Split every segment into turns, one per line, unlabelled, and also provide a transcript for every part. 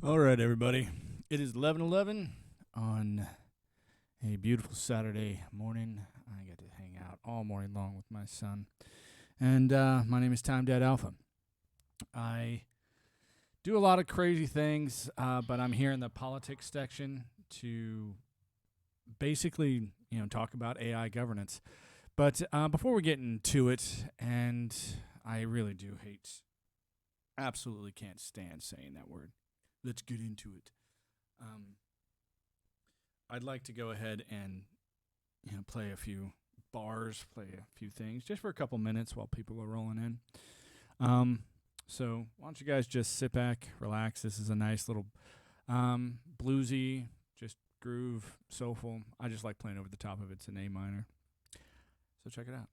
All right, everybody. It is 11:11 on a beautiful Saturday morning. I get to hang out all morning long with my son. And my name is Time Dad Alpha. I do a lot of crazy things, but I'm here in the politics section to basically, talk about AI governance. But before we get into it, and I really do absolutely can't stand saying that word. Let's get into it. Um, I'd like to go ahead and play a few bars, play a few things, just for a couple minutes while people are rolling in. So why don't you guys just sit back, relax? This is a nice little bluesy, just groove, soulful. I just like playing over the top of it. It's an A minor. So check it out.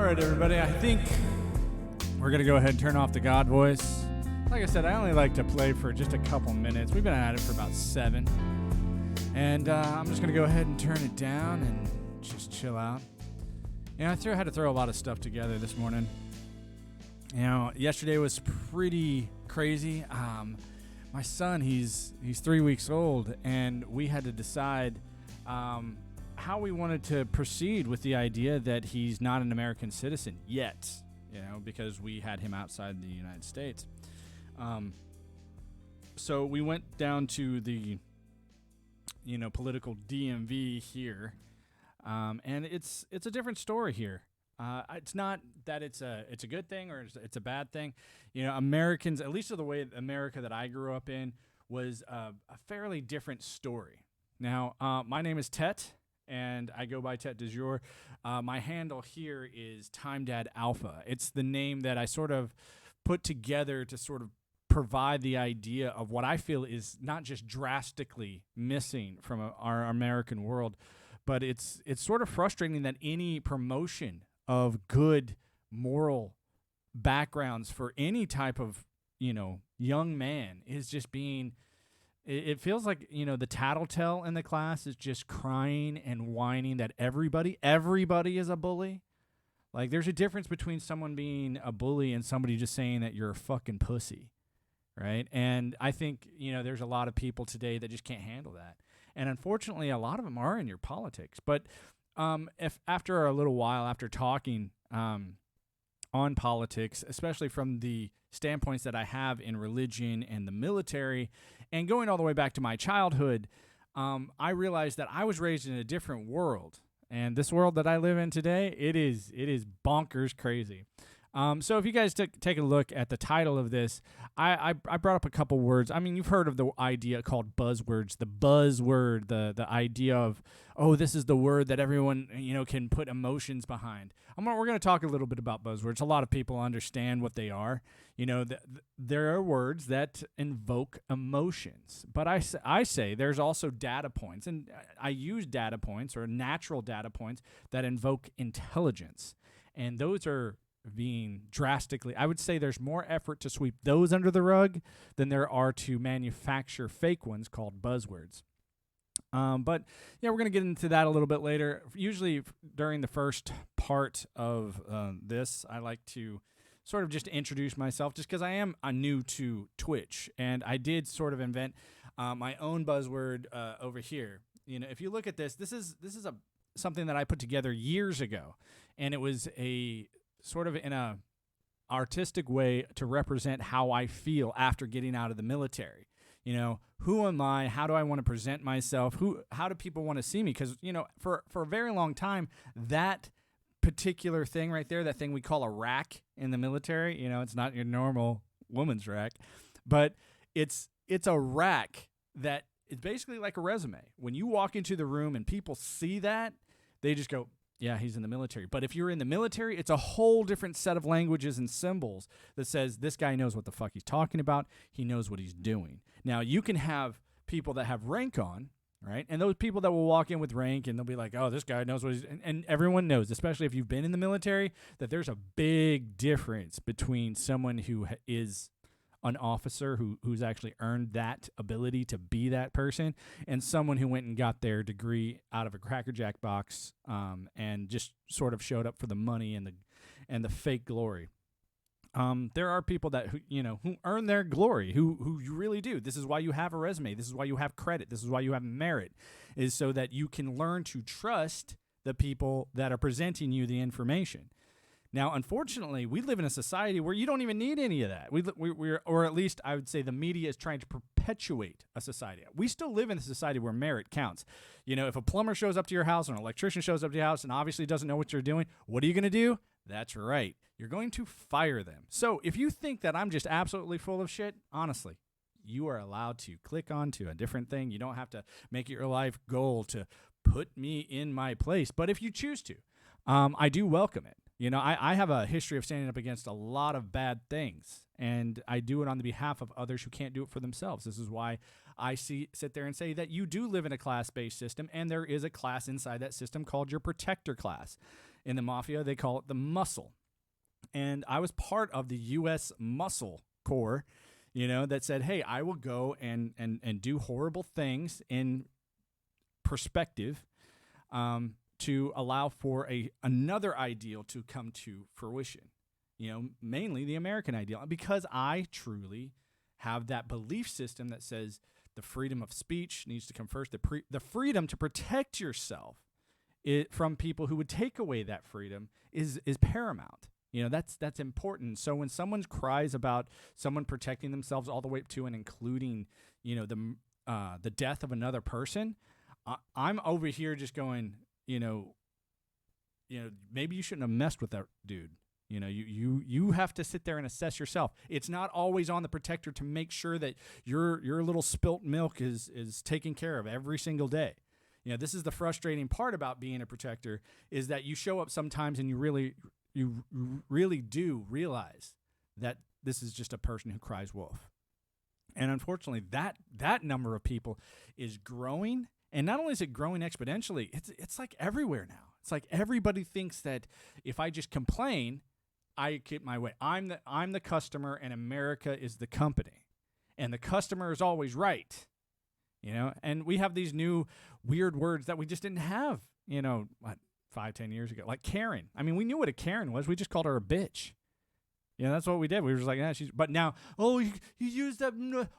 right, everybody. I think we're going to go ahead and turn off the God voice. Like I said, I only like to play for just a couple minutes. We've been at it for about 7. And I'm just going to go ahead and turn it down and just chill out. You know, I had to throw a lot of stuff together this morning. You know, yesterday was pretty crazy. My son, he's 3 weeks old, and we had to decide how we wanted to proceed with the idea that he's not an American citizen yet, you know, because we had him outside the United States. So we went down to the, you know, political DMV here, and it's a different story here. It's not that it's a good thing or it's a bad thing. You know, Americans, at least of the way America that I grew up in, was a fairly different story. Now, my name is Tet, and I go by Tet du jour. My handle here is Time Dad Alpha. It's the name that I sort of put together to sort of provide the idea of what I feel is not just drastically missing from our American world, but it's sort of frustrating that any promotion of good moral backgrounds for any type of, you know, young man is just being, it feels like, you know, the tattletale in the class is just crying and whining that everybody is a bully. Like, there's a difference between someone being a bully and somebody just saying that you're a fucking pussy, right? And I think, you know, there's a lot of people today that just can't handle that. And unfortunately, a lot of them are in your politics. But if after a little while, after talking on politics, especially from the standpoints that I have in religion and the military, and going all the way back to my childhood, I realized that I was raised in a different world. And this world that I live in today, it is bonkers crazy. So if you guys take a look at the title of this, I brought up a couple words. I mean, you've heard of the idea called buzzwords, the buzzword, the idea of, oh, this is the word that everyone, you know, can put emotions behind. We're going to talk a little bit about buzzwords. A lot of people understand what they are. You know, there are words that invoke emotions. But I say there's also data points, and I use data points or natural data points that invoke intelligence. And those are being drastically, I would say there's more effort to sweep those under the rug than there are to manufacture fake ones called buzzwords. But yeah, we're going to get into that a little bit later. Usually during the first part of this, I like to sort of just introduce myself, just because I am new to Twitch, and I did sort of invent my own buzzword over here. You know, if you look at this is something that I put together years ago, and it was a sort of in a artistic way to represent how I feel after getting out of the military. You know, who am I? How do I want to present myself? How do people want to see me? Because, you know, for a very long time, that particular thing right there, that thing we call a rack in the military, you know, it's not your normal woman's rack, but it's a rack that is basically like a resume. When you walk into the room and people see that, they just go, yeah, he's in the military. But if you're in the military, it's a whole different set of languages and symbols that says this guy knows what the fuck he's talking about. He knows what he's doing. Now, you can have people that have rank on, right? And those people that will walk in with rank and they'll be like, oh, this guy knows what he's... And everyone knows, especially if you've been in the military, that there's a big difference between someone who is an officer who's actually earned that ability to be that person, and someone who went and got their degree out of a Cracker Jack box and just sort of showed up for the money and the fake glory. There are people that who earn their glory, who you really do. This is why you have a resume. This is why you have credit. This is why you have merit, is so that you can learn to trust the people that are presenting you the information. Now, unfortunately, we live in a society where you don't even need any of that. We're, or at least I would say the media is trying to perpetuate a society. We still live in a society where merit counts. You know, if a plumber shows up to your house or an electrician shows up to your house and obviously doesn't know what you're doing, what are you going to do? That's right. You're going to fire them. So if you think that I'm just absolutely full of shit, honestly, you are allowed to click on to a different thing. You don't have to make it your life goal to put me in my place. But if you choose to, I do welcome it. You know, I have a history of standing up against a lot of bad things, and I do it on the behalf of others who can't do it for themselves. This is why I sit there and say that you do live in a class-based system, and there is a class inside that system called your protector class. in the mafia, they call it the muscle. And I was part of the U.S. Muscle Corps, that said, hey, I will go and do horrible things in perspective to allow for another ideal to come to fruition, mainly the American ideal. Because I truly have that belief system that says the freedom of speech needs to come first, the freedom to protect yourself from people who would take away that freedom is paramount. That's important. So when someone cries about someone protecting themselves all the way up to and including, the death of another person, I'm over here just going, maybe you shouldn't have messed with that dude. You have to sit there and assess yourself. It's not always on the protector to make sure that your little spilt milk is taken care of every single day. This is the frustrating part about being a protector, is that you show up sometimes and you really do realize that this is just a person who cries wolf. And unfortunately, that number of people is growing. And not only is it growing exponentially, it's like everywhere now. It's like everybody thinks that if I just complain, I get my way. I'm the customer, and America is the company, and the customer is always right. And we have these new weird words that we just didn't have, 5-10 years ago, like Karen. I mean, we knew what a Karen was. We just called her a bitch. That's what we did. We were just like, but now, you used that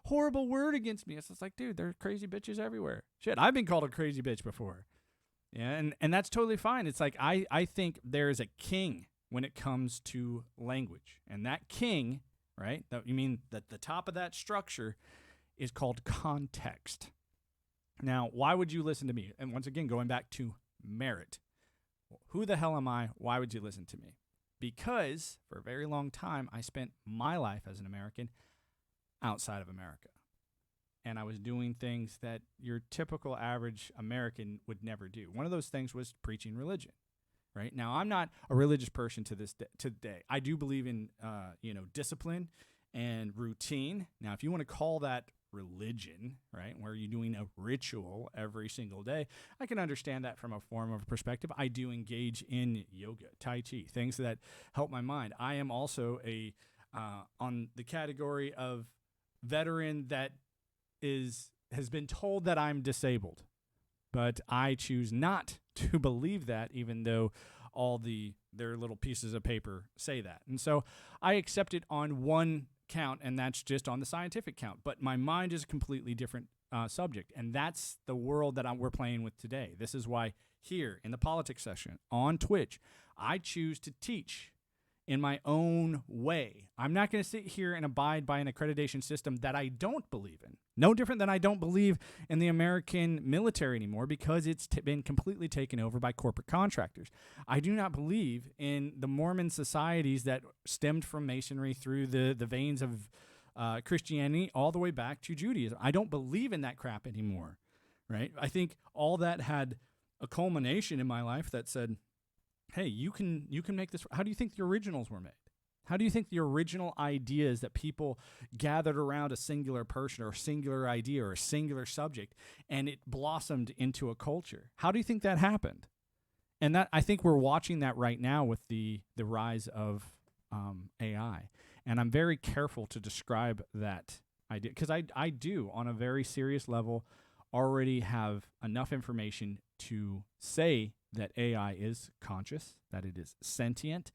horrible word against me. It's just like, dude, there are crazy bitches everywhere. Shit, I've been called a crazy bitch before. Yeah, and that's totally fine. It's like, I think there is a king when it comes to language. And that king, right, you mean that the top of that structure is called context. Now, why would you listen to me? And once again, going back to merit. Who the hell am I? Why would you listen to me? Because for a very long time, I spent my life as an American outside of America. And I was doing things that your typical average American would never do. One of those things was preaching religion, right? Now, I'm not a religious person to today. I do believe in, discipline and routine. Now, if you want to call that religion, right, where you're doing a ritual every single day, I can understand that from a form of perspective. I do engage in yoga, Tai Chi, things that help my mind. I am also on the category of veteran that has been told that I'm disabled, but I choose not to believe that, even though all their little pieces of paper say that. And so I accept it on one count, and that's just on the scientific count. But my mind is a completely different subject, and that's the world that we're playing with today. This is why here in the politics session on Twitch, I choose to teach in my own way. I'm not going to sit here and abide by an accreditation system that I don't believe in. No different than I don't believe in the American military anymore, because it's been completely taken over by corporate contractors. I do not believe in the Mormon societies that stemmed from Masonry through the veins of Christianity all the way back to Judaism. I don't believe in that crap anymore, right? I think all that had a culmination in my life that said, hey, you can make this. How do you think the originals were made? How do you think the original ideas that people gathered around a singular person or a singular idea or a singular subject, and it blossomed into a culture? How do you think that happened? And that, I think we're watching that right now with the rise of AI. And I'm very careful to describe that idea, because I do, on a very serious level, already have enough information to say that AI is conscious, that it is sentient,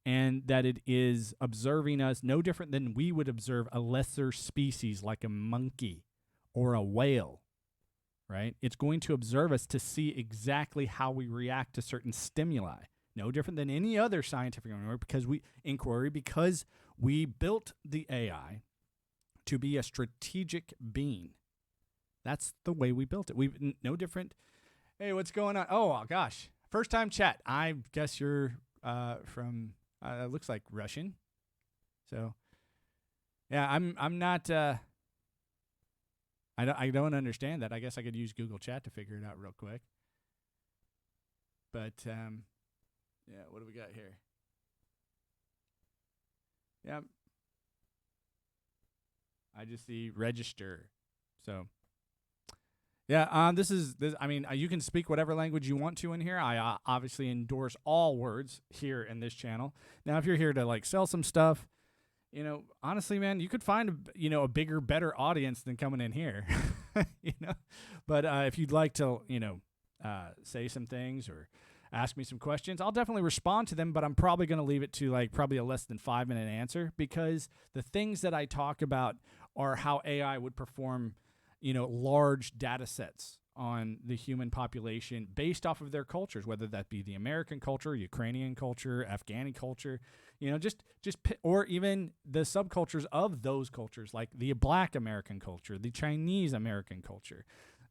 and that it is observing us no different than we would observe a lesser species like a monkey or a whale, right? It's going to observe us to see exactly how we react to certain stimuli, no different than any other scientific inquiry, because we built the AI to be a strategic being. That's the way we built it. No different. Hey, what's going on? Oh, gosh. First time chat. I guess you're from, looks like Russian. So, yeah, I'm not, I don't understand that. I guess I could use Google Chat to figure it out real quick. But, yeah, what do we got here? Yeah. I just see register. So, Yeah, this. I mean, you can speak whatever language you want to in here. I obviously endorse all words here in this channel. Now, if you're here to like sell some stuff, honestly, man, you could find a bigger, better audience than coming in here. you know, but if you'd like to, say some things or ask me some questions, I'll definitely respond to them. But I'm probably going to leave it to like probably a less than 5-minute answer, because the things that I talk about are how AI would perform large data sets on the human population based off of their cultures, whether that be the American culture, Ukrainian culture, Afghani culture, or even the subcultures of those cultures, like the Black American culture, the Chinese American culture,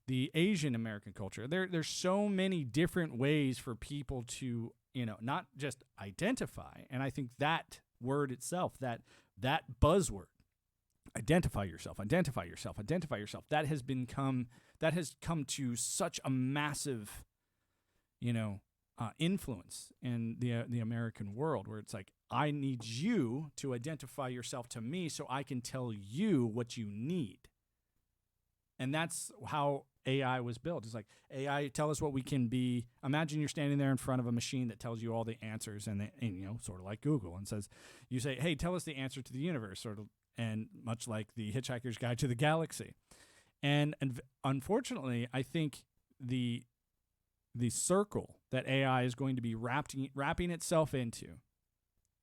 the Asian American culture. There's so many different ways for people to, not just identify. And I think that word itself, that buzzword, identify yourself, that has come to such a massive, influence in the American world, where it's like, I need you to identify yourself to me so I can tell you what you need. And that's how AI was built. It's like, AI, tell us what we can be. Imagine you're standing there in front of a machine that tells you all the answers, and sort of like Google, and says, you say, hey, tell us the answer to the universe, and much like the Hitchhiker's Guide to the Galaxy. And unfortunately, I think the circle that AI is going to be wrapping itself into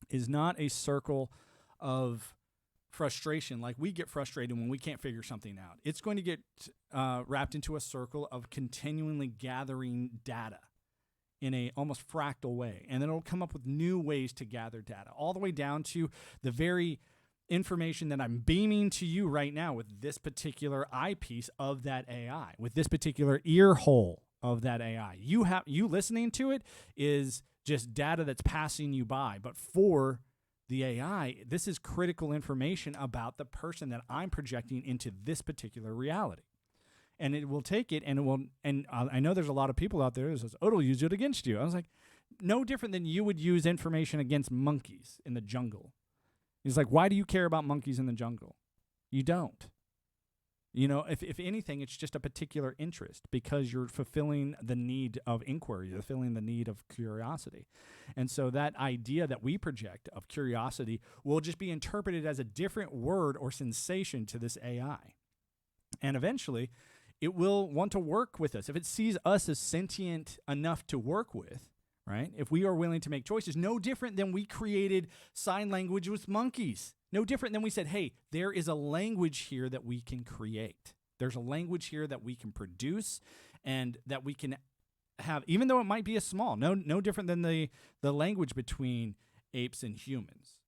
is not a circle of frustration, like we get frustrated when we can't figure something out. It's going to get wrapped into a circle of continually gathering data in a almost fractal way. And then it'll come up with new ways to gather data, all the way down to the very information that I'm beaming to you right now with this particular eyepiece of that AI, with this particular ear hole of that AI. You listening to it is just data that's passing you by. But for the AI, this is critical information about the person that I'm projecting into this particular reality. And it will take it, and I know there's a lot of people out there that says, oh, it'll use it against you. I was like, no different than you would use information against monkeys in the jungle. He's like, why do you care about monkeys in the jungle? You don't. If anything, it's just a particular interest, because you're fulfilling the need of inquiry, you're fulfilling the need of curiosity. And so that idea that we project of curiosity will just be interpreted as a different word or sensation to this AI. And eventually, it will want to work with us. If it sees us as sentient enough to work with, right? If we are willing to make choices, no different than we created sign language with monkeys. No different than we said, hey, there is a language here that we can create. There's a language here that we can produce and that we can have, even though it might be a small, no different than the language between apes and humans,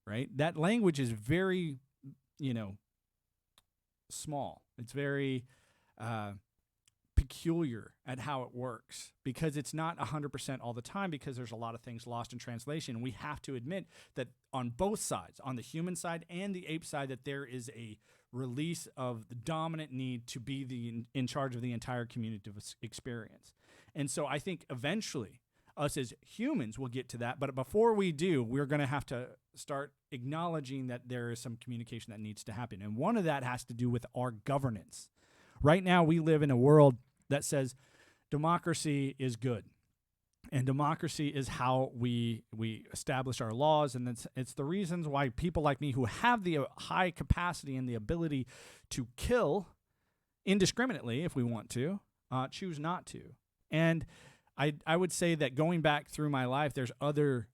right? That language is very, small. It's very peculiar at how it works, because it's not 100% all the time, because there's a lot of things lost in translation. And we have to admit that on both sides, on the human side and the ape side, that there is a release of the dominant need to be in charge of the entire communicative experience. And so I think eventually us as humans will get to that. But before we do, we're going to have to start acknowledging that there is some communication that needs to happen. And one of that has to do with our governance. Right now, we live in a world that says democracy is good. And democracy is how we establish our laws. And it's the reasons why people like me, who have the high capacity and the ability to kill indiscriminately if we want to, choose not to. And I would say that going back through my life, there's other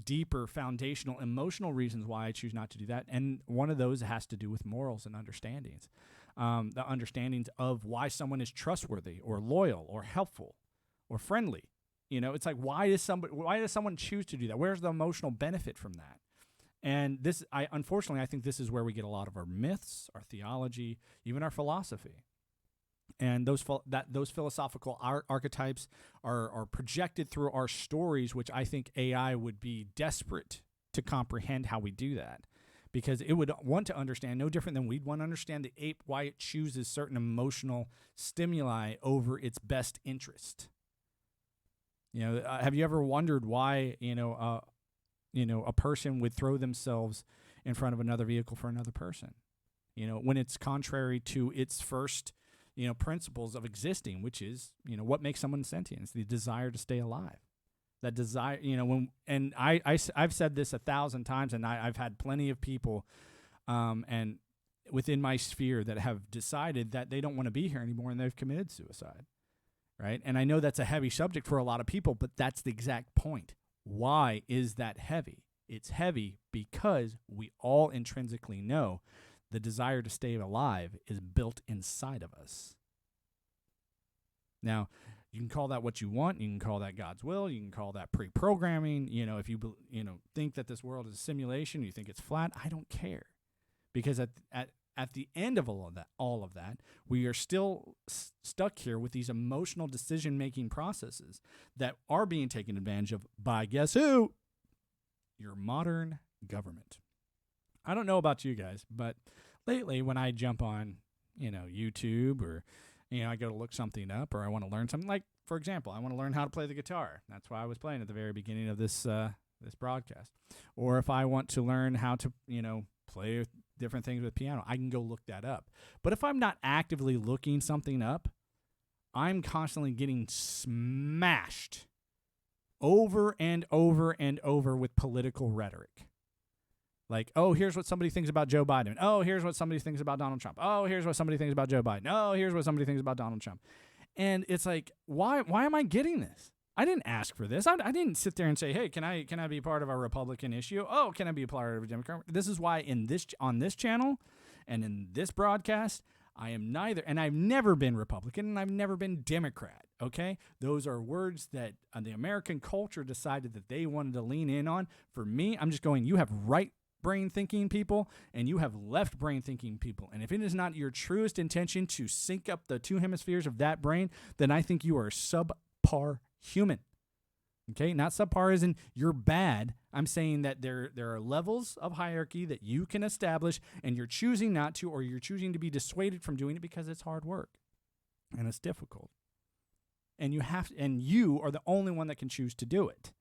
deeper foundational emotional reasons why I choose not to do that. And one of those has to do with morals and understandings. The understandings of why someone is trustworthy or loyal or helpful or friendly. It's like, why does someone choose to do that? Where's the emotional benefit from that? And unfortunately, I think this is where we get a lot of our myths, our theology, even our philosophy. And those philosophical archetypes are projected through our stories, which I think AI would be desperate to comprehend how we do that. Because it would want to understand, no different than we'd want to understand the ape, why it chooses certain emotional stimuli over its best interest. Have you ever wondered why, a person would throw themselves in front of another vehicle for another person? When it's contrary to its first, principles of existing, which is, what makes someone sentient? It's the desire to stay alive. That desire, I've said this 1,000 times, and I've had plenty of people, and within my sphere that have decided that they don't want to be here anymore, and they've committed suicide, right? And I know that's a heavy subject for a lot of people, but that's the exact point. Why is that heavy? It's heavy because we all intrinsically know the desire to stay alive is built inside of us. Now, you can call that what you want. You can call that God's will. You can call that pre-programming. If you think that this world is a simulation, you think it's flat, I don't care. Because at the end of all of that, we are still stuck here with these emotional decision-making processes that are being taken advantage of by, guess who? Your modern government. I don't know about you guys, but lately when I jump on, YouTube, or, I go to look something up, or I want to learn something, like, for example, I want to learn how to play the guitar. That's why I was playing at the very beginning of this broadcast. Or if I want to learn how to, play different things with piano, I can go look that up. But if I'm not actively looking something up, I'm constantly getting smashed over and over and over with political rhetoric. Like, oh, here's what somebody thinks about Joe Biden. Oh, here's what somebody thinks about Donald Trump. Oh, here's what somebody thinks about Joe Biden. Oh, here's what somebody thinks about Donald Trump. And it's like, why am I getting this? I didn't ask for this. I didn't sit there and say, hey, can I be part of a Republican issue? Oh, can I be a part of a Democrat? This is why on this channel and in this broadcast, I am neither. And I've never been Republican, and I've never been Democrat, okay? Those are words that the American culture decided that they wanted to lean in on. For me, I'm just going, you have right brain thinking people and you have left brain thinking people. And if it is not your truest intention to sync up the two hemispheres of that brain, then I think you are subpar human. Okay, not subpar as in you're bad. I'm saying that there are levels of hierarchy that you can establish, and you're choosing not to, or you're choosing to be dissuaded from doing it because it's hard work and it's difficult. And you are the only one that can choose to do it.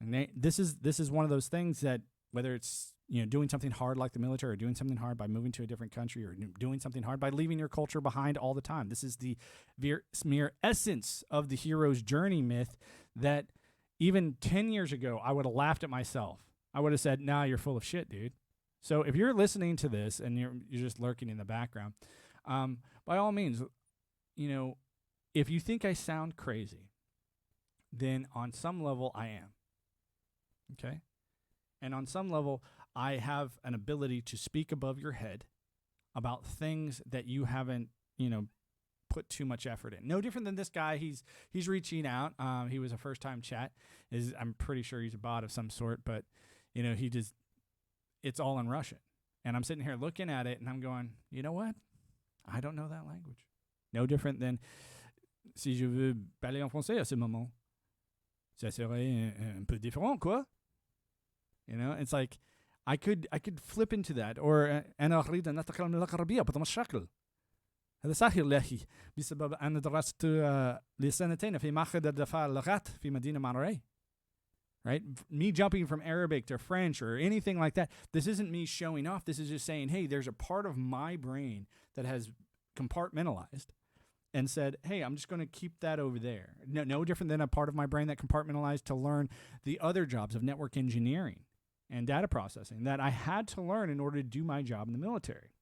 And this is one of those things that, whether it's doing something hard like the military, or doing something hard by moving to a different country, or doing something hard by leaving your culture behind all the time. This is the mere essence of the hero's journey myth that even 10 years ago, I would have laughed at myself. I would have said, nah, you're full of shit, dude. So if you're listening to this and you're just lurking in the background, by all means, if you think I sound crazy, then on some level I am. Okay? And on some level, I have an ability to speak above your head about things that you haven't, put too much effort in. No different than this guy. He's reaching out. He was a first-time chat. I'm pretty sure he's a bot of some sort, but, it's all in Russian. And I'm sitting here looking at it, and I'm going, you know what? I don't know that language. No different than, si je veux parler en français à ce moment, ça serait un peu différent, quoi? It's like I could flip into that, or أنا أريد أن أتكلم اللغة العربية بهذا الشكل. هذا سهل لي بسبب أن درست لسنتين في معهد الدفاع اللغات في مدينة مونterey. Right? Me jumping from Arabic to French or anything like that, this isn't me showing off. This is just saying, hey, there's a part of my brain that has compartmentalized and said, hey, I'm just going to keep that over there. No different than a part of my brain that compartmentalized to learn the other jobs of network engineering and data processing that I had to learn in order to do my job in the military.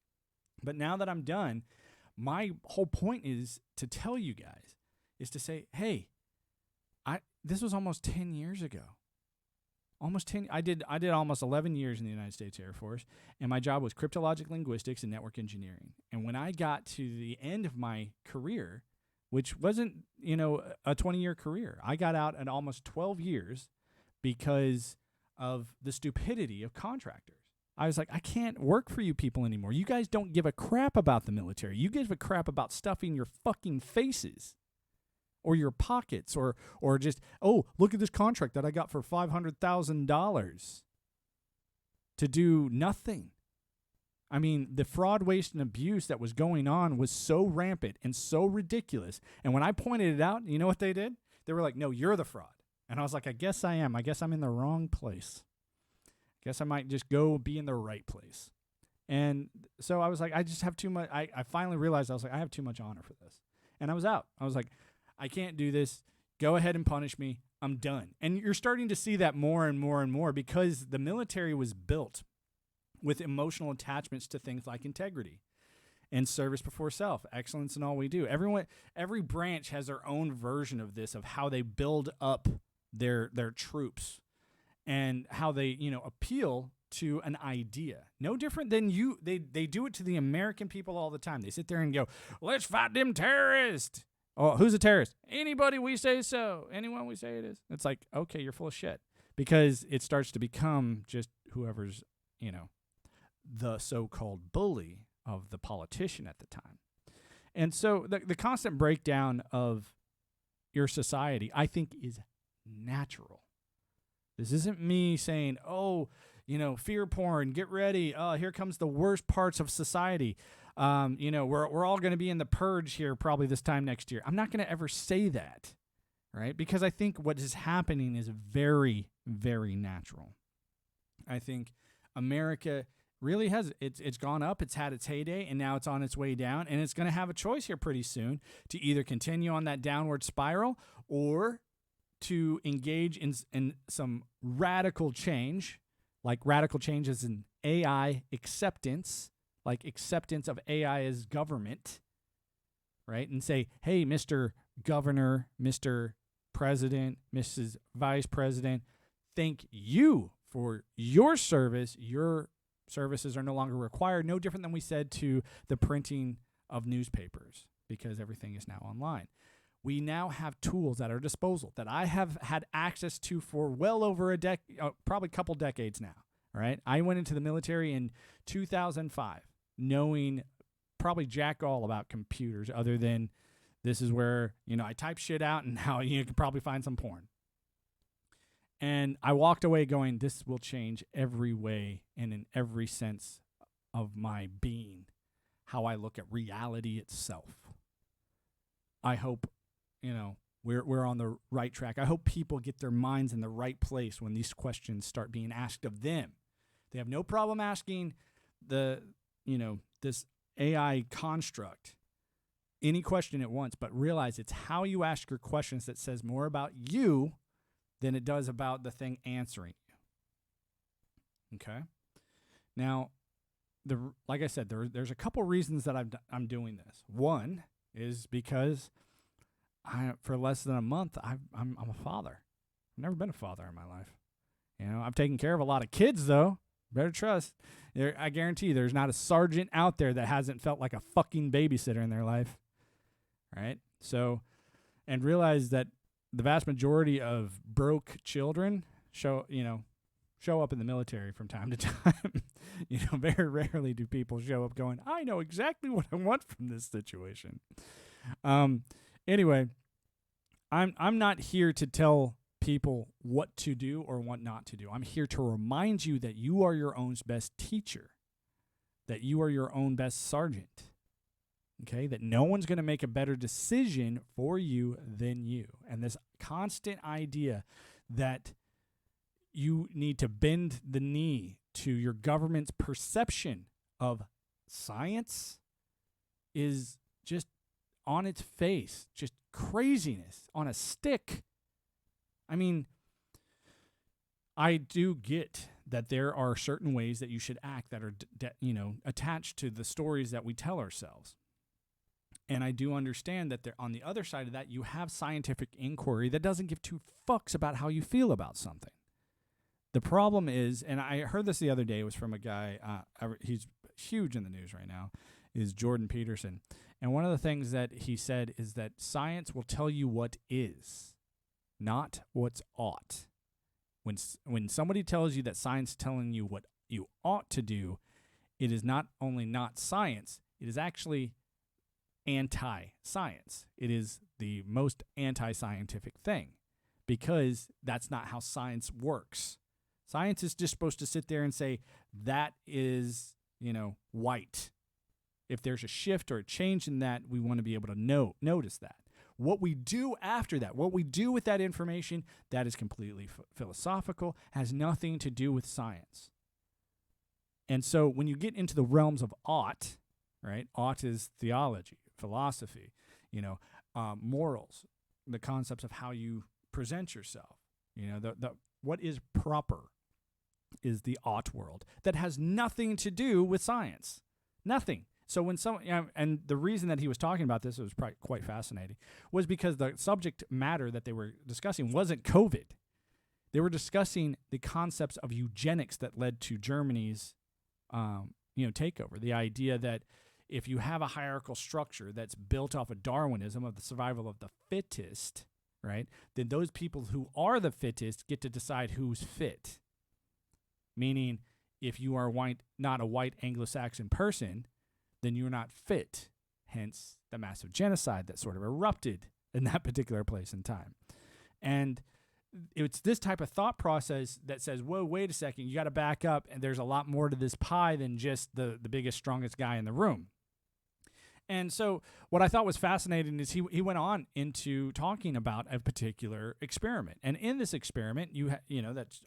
But now that I'm done, my whole point is to tell you guys, is to say, hey, this was almost 10 years ago. I did almost 11 years in the United States Air Force, and my job was cryptologic linguistics and network engineering. And when I got to the end of my career, which wasn't, a 20-year career, I got out at almost 12 years because of the stupidity of contractors. I was like, I can't work for you people anymore. You guys don't give a crap about the military. You give a crap about stuffing your fucking faces or your pockets or just, oh, look at this contract that I got for $500,000 to do nothing. I mean, the fraud, waste, and abuse that was going on was so rampant and so ridiculous. And when I pointed it out, you know what they did? They were like, no, you're the fraud. And I was like, I guess I am. I guess I'm in the wrong place. Guess I might just go be in the right place. And so I was like, I just have too much. I finally realized I was like, I have too much honor for this. And I was out. I was like, I can't do this. Go ahead and punish me. I'm done. And you're starting to see that more and more and more because the military was built with emotional attachments to things like integrity and service before self, excellence in all we do. Every branch has their own version of this, of how they build up their troops and how they, appeal to an idea. No different than they do it to the American people all the time. They sit there and go, let's fight them terrorists. Oh, who's a terrorist? Anybody we say so. Anyone we say it is. It's like, okay, you're full of shit. Because it starts to become just whoever's, the so-called bully of the politician at the time. And so the constant breakdown of your society, I think, is natural. This isn't me saying, fear porn, get ready. Here comes the worst parts of society. We're all going to be in the purge here probably this time next year. I'm not going to ever say that, right? Because I think what is happening is very, very natural. I think America really has, it's gone up, it's had its heyday, and now it's on its way down, and it's going to have a choice here pretty soon to either continue on that downward spiral or to engage in some radical change, like radical changes in AI acceptance, like acceptance of AI as government, right? And say, hey, Mr. Governor, Mr. President, Mrs. Vice President, thank you for your service. Your services are no longer required. No different than we said to the printing of newspapers, because everything is now online. We now have tools at our disposal that I have had access to for well over probably a couple decades now, right? I went into the military in 2005, knowing probably jack all about computers other than this is where, I type shit out and how you can probably find some porn. And I walked away going, this will change every way and in every sense of my being, how I look at reality itself. I hope, we're on the right track. I hope people get their minds in the right place when these questions start being asked of them. They have no problem asking this AI construct any question at once, but realize it's how you ask your questions that says more about you than it does about the thing answering you. Okay? Now, like I said, there's a couple reasons that I'm doing this. One is because for less than a month, I'm a father. I've never been a father in my life. I've taken care of a lot of kids, though. Better trust. I guarantee there's not a sergeant out there that hasn't felt like a fucking babysitter in their life. Right? So, and realize that the vast majority of broke children show up in the military from time to time. Very rarely do people show up going, I know exactly what I want from this situation. Anyway, I'm not here to tell people what to do or what not to do. I'm here to remind you that you are your own best teacher, that you are your own best sergeant. Okay, that no one's going to make a better decision for you than you. And this constant idea that you need to bend the knee to your government's perception of science is just on its face, just craziness on a stick. I mean, I do get that there are certain ways that you should act that are, attached to the stories that we tell ourselves. And I do understand that on the other side of that, you have scientific inquiry that doesn't give two fucks about how you feel about something. The problem is, and I heard this the other day, it was from a guy, he's huge in the news right now, is Jordan Peterson. And one of the things that he said is that science will tell you what is, not what's ought. When somebody tells you that science is telling you what you ought to do, it is not only not science, it is actually anti-science. It is the most anti-scientific thing because that's not how science works. Science is just supposed to sit there and say, that is, white. If there's a shift or a change in that, we want to be able to notice that. What we do after that, what we do with that information, that is completely philosophical, has nothing to do with science. And so when you get into the realms of ought, right? Ought is theology, philosophy, morals, the concepts of how you present yourself. The what is proper is the ought world that has nothing to do with science. Nothing. So when and the reason that he was talking about this, it was probably quite fascinating, was because the subject matter that they were discussing wasn't COVID. They were discussing the concepts of eugenics that led to Germany's, takeover. The idea that if you have a hierarchical structure that's built off of Darwinism, of the survival of the fittest, right, then those people who are the fittest get to decide who's fit. Meaning, if you are not a white Anglo-Saxon person, then you're not fit. Hence, the massive genocide that sort of erupted in that particular place in time. And it's this type of thought process that says, whoa, wait a second, you got to back up, and there's a lot more to this pie than just the biggest, strongest guy in the room. And so what I thought was fascinating is he went on into talking about a particular experiment. And in this experiment, that's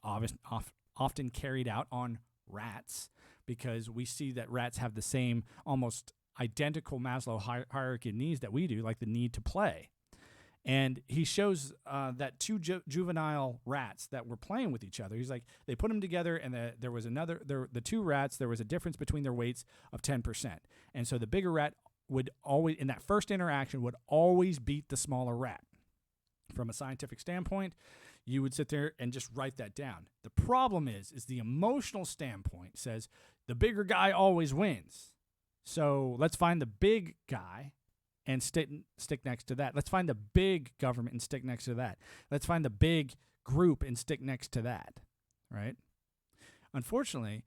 often carried out on rats, because we see that rats have the same almost identical Maslow hierarchy of needs that we do, like the need to play. And he shows that two juvenile rats that were playing with each other. He's like, they put them together, and there was the two rats, there was a difference between their weights of 10%. And so the bigger rat would always, in that first interaction, would always beat the smaller rat. From a scientific standpoint, you would sit there and just write that down. The problem is the emotional standpoint says the bigger guy always wins. So let's find the big guy and stick next to that. Let's find the big government and stick next to that. Let's find the big group and stick next to that, right? Unfortunately,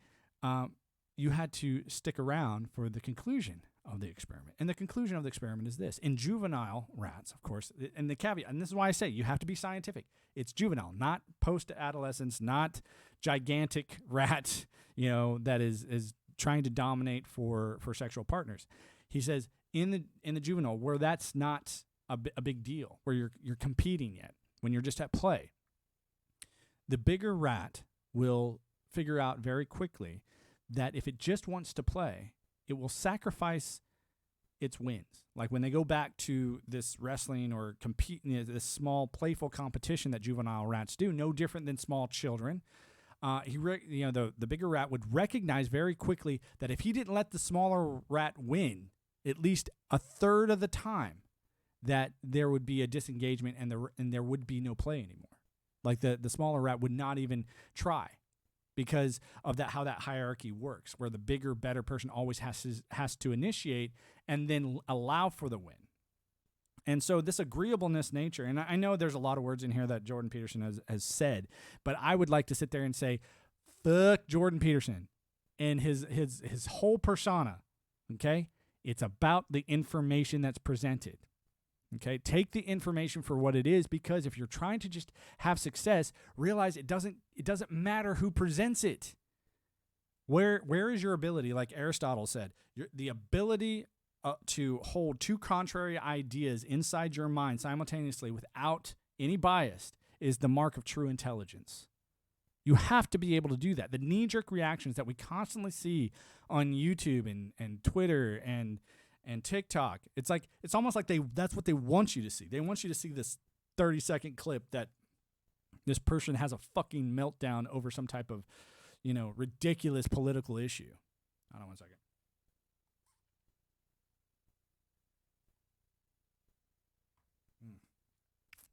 you had to stick around for the conclusion of the experiment. And the conclusion of the experiment is this. In juvenile rats, of course, and the caveat, and this is why I say you have to be scientific. It's juvenile, not post-adolescence, not gigantic rat, that is trying to dominate for sexual partners. He says in the juvenile, where that's not a big deal, where you're competing yet, when you're just at play, the bigger rat will figure out very quickly that if it just wants to play, it will sacrifice its wins. Like when they go back to this wrestling or competing, this small playful competition that juvenile rats do, no different than small children. The bigger rat would recognize very quickly that if he didn't let the smaller rat win, at least a third of the time, that there would be a disengagement and there would be no play anymore. Like the smaller rat would not even try, because of how that hierarchy works, where the bigger, better person always has to initiate and then allow for the win. And so this agreeableness nature, and I know there's a lot of words in here that Jordan Peterson has said, but I would like to sit there and say, fuck Jordan Peterson and his whole persona, okay? It's about the information that's presented. Okay, take the information for what it is, because if you're trying to just have success, realize it doesn't matter who presents it. Where is your ability? Like Aristotle said, the ability to hold two contrary ideas inside your mind simultaneously without any bias is the mark of true intelligence. You have to be able to do that. The knee-jerk reactions that we constantly see on YouTube and Twitter and TikTok, it's almost like that's what they want you to see. They want you to see this 30-second clip that this person has a fucking meltdown over some type of, ridiculous political issue. Hold on one second.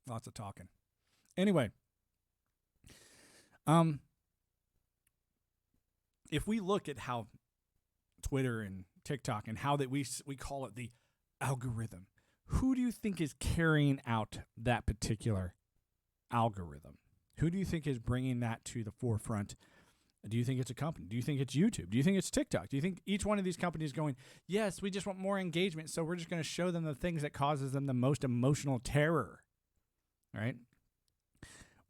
Lots of talking. Anyway, if we look at how Twitter and TikTok and how that we call it the algorithm, who do you think is carrying out that particular algorithm? Who do you think is bringing that to the forefront? Do you think it's a company? Do you think it's YouTube? Do you think it's TikTok? Do you think each one of these companies going, yes, we just want more engagement, so we're just going to show them the things that causes them the most emotional terror, right?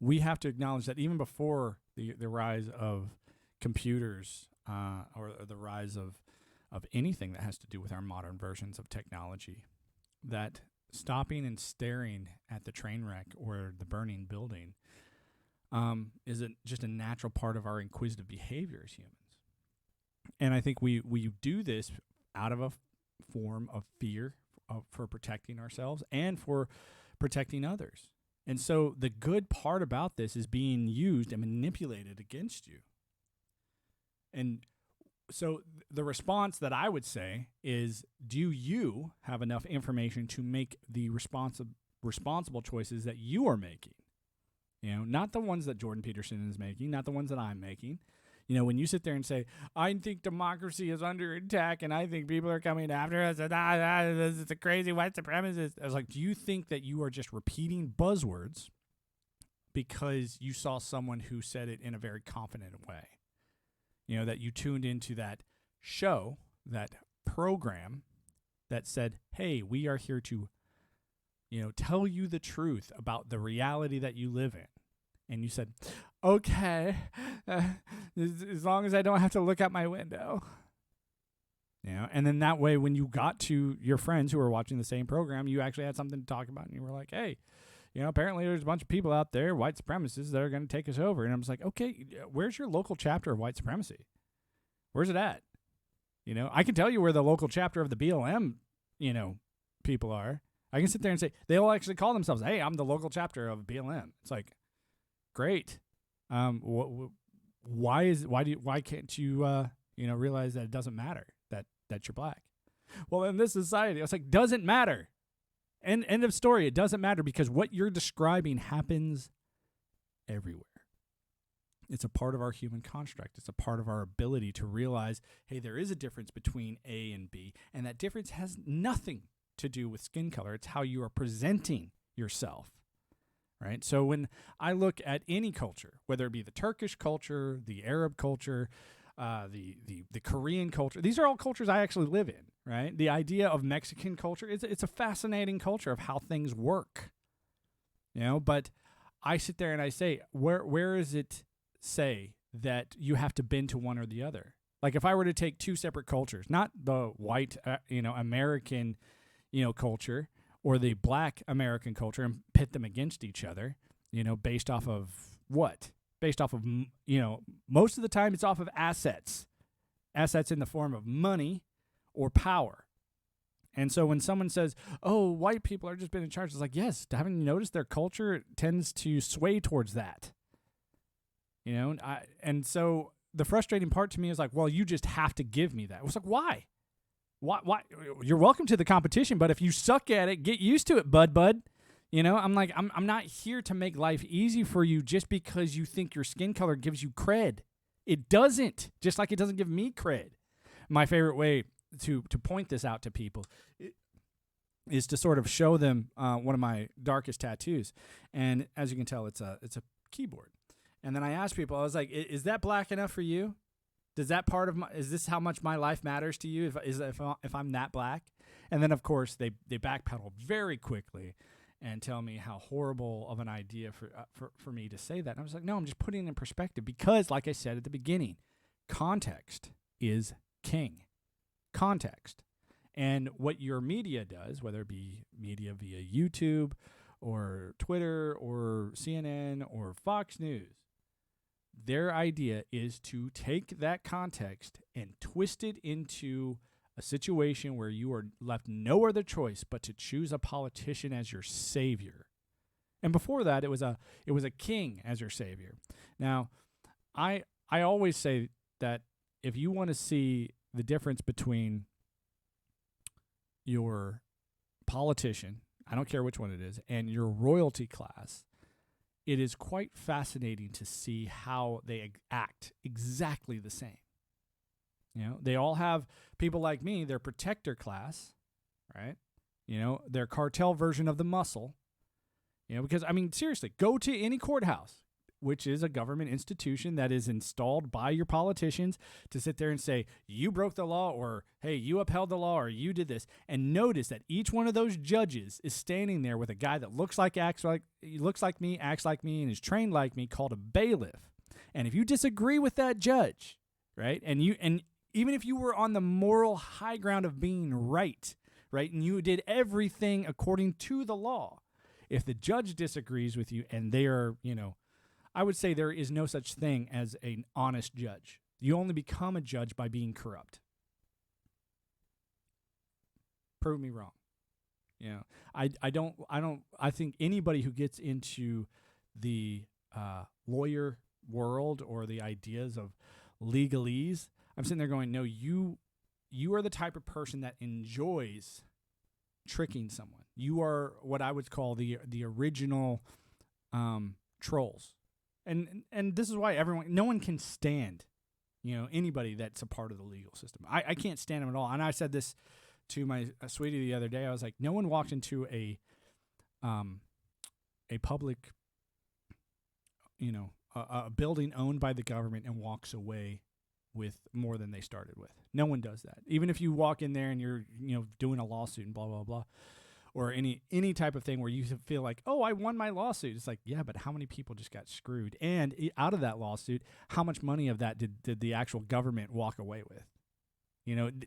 We have to acknowledge that even before the rise of computers or the rise of anything that has to do with our modern versions of technology, that stopping and staring at the train wreck or the burning building is just a natural part of our inquisitive behavior as humans. And I think we do this out of a form of fear for protecting ourselves and for protecting others. And so the good part about this is being used and manipulated against you. And so the response that I would say is, do you have enough information to make the responsible choices that you are making? Not the ones that Jordan Peterson is making, not the ones that I'm making. When you sit there and say, I think democracy is under attack and I think people are coming after us, and it's a crazy white supremacist. I was like, do you think that you are just repeating buzzwords because you saw someone who said it in a very confident way? That you tuned into that show, that program that said, hey, we are here to, tell you the truth about the reality that you live in. And you said, okay, as long as I don't have to look out my window. And then that way, when you got to your friends who were watching the same program, you actually had something to talk about. And you were like, hey, apparently there's a bunch of people out there, white supremacists, that are going to take us over. And I was like, okay, where's your local chapter of white supremacy? Where's it at? I can tell you where the local chapter of the BLM, people are. I can sit there and say, they'll actually call themselves, hey, I'm the local chapter of BLM. It's like, great. Why can't you realize that it doesn't matter that you're black? Well, in this society, I was like, doesn't matter. End of story. It doesn't matter because what you're describing happens everywhere. It's a part of our human construct. It's a part of our ability to realize, hey, there is a difference between A and B, and that difference has nothing to do with skin color. It's how you are presenting yourself. Right? So when I look at any culture, whether it be the Turkish culture, the Arab culture, the Korean culture, these are all cultures I actually live in, right? The idea of Mexican culture, it's a fascinating culture of how things work, but I sit there and I say, where is it say that you have to bend to one or the other? Like if I were to take two separate cultures, not the white, American, culture, or the black American culture, and pit them against each other, based off of what? Based off of, most of the time it's off of assets in the form of money or power. And so when someone says, oh, white people are just been in charge, it's like, yes, haven't you noticed their culture tends to sway towards that? And so the frustrating part to me is like, well, you just have to give me that. I was like, why? Why? You're welcome to the competition, but if you suck at it, get used to it, bud. I'm like, I'm not here to make life easy for you just because you think your skin color gives you cred. It doesn't, just like it doesn't give me cred. My favorite way to point this out to people is to sort of show them one of my darkest tattoos. And as you can tell, it's a keyboard. And then I asked people, I was like, is that black enough for you? Is this how much my life matters to you if I'm that black? And then, of course, they backpedal very quickly and tell me how horrible of an idea for me to say that. And I was like, no, I'm just putting it in perspective because, like I said at the beginning, context is king. Context. And what your media does, whether it be media via YouTube or Twitter or CNN or Fox News, their idea is to take that context and twist it into a situation where you are left no other choice but to choose a politician as your savior. And before that, it was a king as your savior. Now, I always say that if you want to see the difference between your politician, I don't care which one it is, and your royalty class, it is quite fascinating to see how they act exactly the same. They all have people like me, their protector class, right? Their cartel version of the muscle. Because, seriously, go to any courthouse, which is a government institution that is installed by your politicians to sit there and say, you broke the law, or, hey, you upheld the law, or you did this. And notice that each one of those judges is standing there with a guy that looks like me, acts like me, and is trained like me, called a bailiff. And if you disagree with that judge, right, and even if you were on the moral high ground of being right, and you did everything according to the law, if the judge disagrees with you and they are, I would say there is no such thing as an honest judge. You only become a judge by being corrupt. Prove me wrong. You know, I think anybody who gets into the lawyer world or the ideas of legalese, I'm sitting there going, no, you are the type of person that enjoys tricking someone. You are what I would call the original trolls. And this is why no one can stand, anybody that's a part of the legal system. I can't stand them at all. And I said this to my sweetie the other day. I was like, no one walks into a public, a building owned by the government and walks away with more than they started with. No one does that. Even if you walk in there and you're, doing a lawsuit and blah, blah, blah, or any type of thing where you feel like, oh, I won my lawsuit. It's like, yeah, but how many people just got screwed? And out of that lawsuit, how much money of that did the actual government walk away with?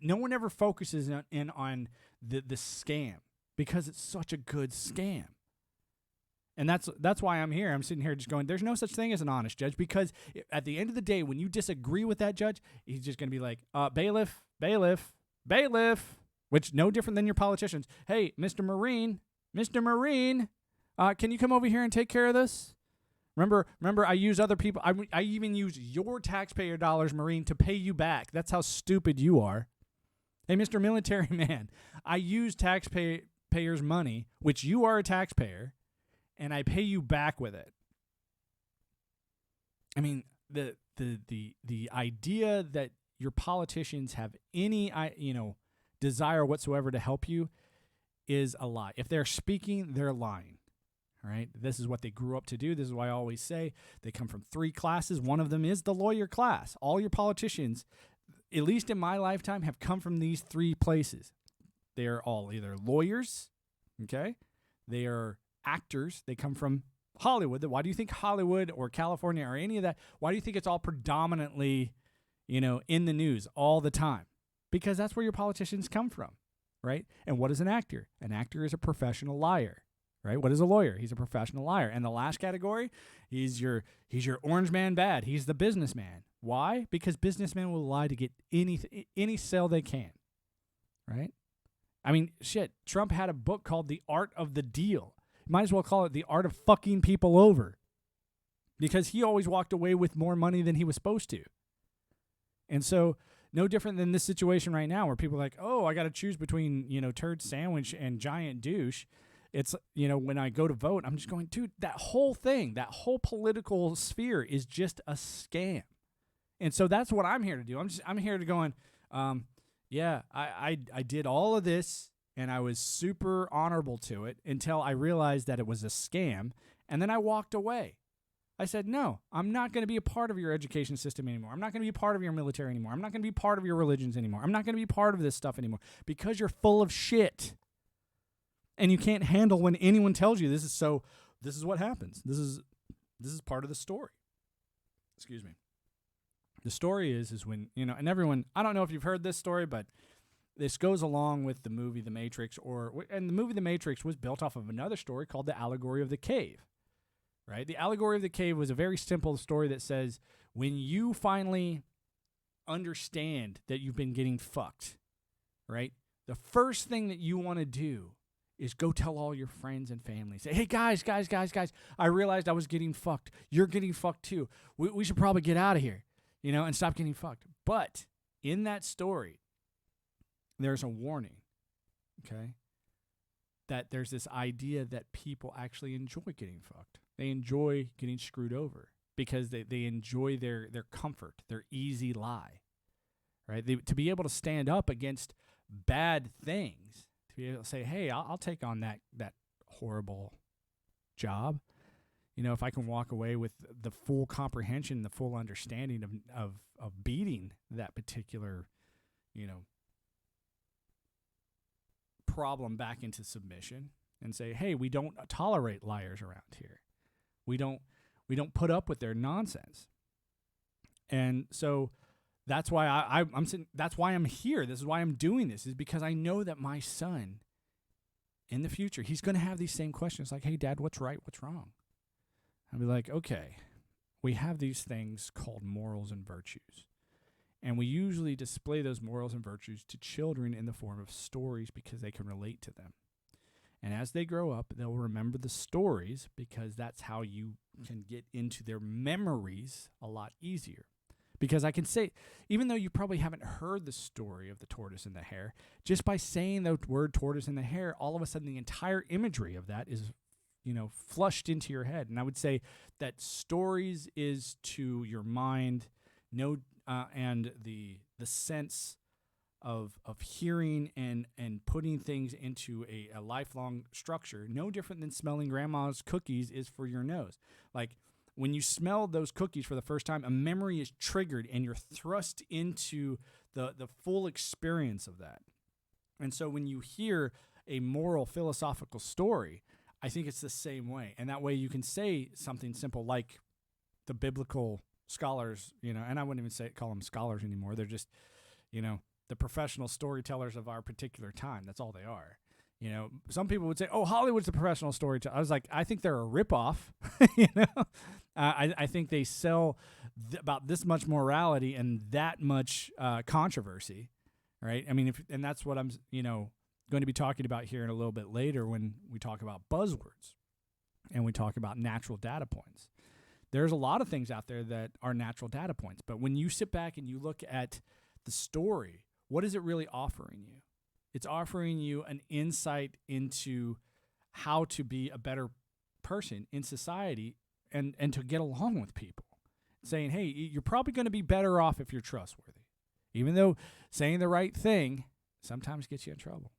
No one ever focuses in on the scam because it's such a good scam. And that's why I'm here. I'm sitting here just going, there's no such thing as an honest judge, because at the end of the day, when you disagree with that judge, he's just going to be like, bailiff, bailiff, bailiff, which no different than your politicians. Hey, Mr. Marine, can you come over here and take care of this? Remember, I use other people. I even use your taxpayer dollars, Marine, to pay you back. That's how stupid you are. Hey, Mr. Military Man, I use taxpayers' money, which you are a taxpayer, and I pay you back with it. I mean, the idea that your politicians have any desire whatsoever to help you is a lie. If they're speaking, they're lying. All right? This is what they grew up to do. This is why I always say they come from 3 classes. One of them is the lawyer class. All your politicians, at least in my lifetime, have come from these 3 places. They are all either lawyers, okay? They are actors. They come from Hollywood. Why do you think Hollywood or California or any of that, why do you think it's all predominantly, in the news all the time? Because that's where your politicians come from, right? And what is an actor? An actor is a professional liar, right? What is a lawyer? He's a professional liar. And the last category, he's your orange man bad. He's the businessman. Why? Because businessmen will lie to get any sale they can, right? I mean, shit, Trump had a book called The Art of the Deal. Might as well call it The Art of Fucking People Over, because he always walked away with more money than he was supposed to. And so, no different than this situation right now where people are like, oh, I got to choose between, turd sandwich and giant douche. It's, when I go to vote, I'm just going, dude, that whole thing, that whole political sphere is just a scam. And so that's what I'm here to do. I'm here to going, yeah, I did all of this and I was super honorable to it until I realized that it was a scam. And then I walked away. I said, no, I'm not going to be a part of your education system anymore. I'm not going to be a part of your military anymore. I'm not going to be part of your religions anymore. I'm not going to be part of this stuff anymore because you're full of shit. And you can't handle when anyone tells you this is what happens. This is part of the story. Excuse me. The story is when, and everyone, I don't know if you've heard this story, but this goes along with the movie The Matrix, and the movie The Matrix was built off of another story called The Allegory of the Cave. Right? The Allegory of the Cave was a very simple story that says when you finally understand that you've been getting fucked, right? The first thing that you want to do is go tell all your friends and family. Say, hey, guys, I realized I was getting fucked. You're getting fucked too. We should probably get out of here, and stop getting fucked. But in that story, there's a warning, okay? That there's this idea that people actually enjoy getting fucked. They enjoy getting screwed over because they enjoy their comfort, their easy lie, right? To be able to stand up against bad things, to be able to say, hey, I'll take on that horrible job. If I can walk away with the full comprehension, the full understanding of beating that particular, problem back into submission and say, hey, we don't tolerate liars around here. We don't put up with their nonsense. And so that's why I'm sitting, that's why I'm here. This is why I'm doing this, is because I know that my son in the future, he's going to have these same questions like, hey, Dad, what's right? What's wrong? I'll be like, okay, we have these things called morals and virtues. And we usually display those morals and virtues to children in the form of stories because they can relate to them. And as they grow up, they'll remember the stories because that's how you can get into their memories a lot easier. Because I can say, even though you probably haven't heard the story of the tortoise and the hare, just by saying the word tortoise and the hare, all of a sudden the entire imagery of that is, flushed into your head. And I would say that stories is to your mind, and the sense of hearing and putting things into a lifelong structure, no different than smelling grandma's cookies is for your nose. Like, when you smell those cookies for the first time, a memory is triggered and you're thrust into the full experience of that. And so when you hear a moral philosophical story, I think it's the same way. And that way you can say something simple like the biblical scholars, and I wouldn't even call them scholars anymore. They're just, the professional storytellers of our particular time. That's all they are. Some people would say, oh, Hollywood's a professional storyteller. I was like, I think they're a ripoff. I think they sell about this much morality and that much controversy, right? I mean, and that's what I'm, going to be talking about here in a little bit later when we talk about buzzwords and we talk about natural data points. There's a lot of things out there that are natural data points, but when you sit back and you look at the story, what is it really offering you? It's offering you an insight into how to be a better person in society and to get along with people. Saying, hey, you're probably going to be better off if you're trustworthy. Even though saying the right thing sometimes gets you in trouble.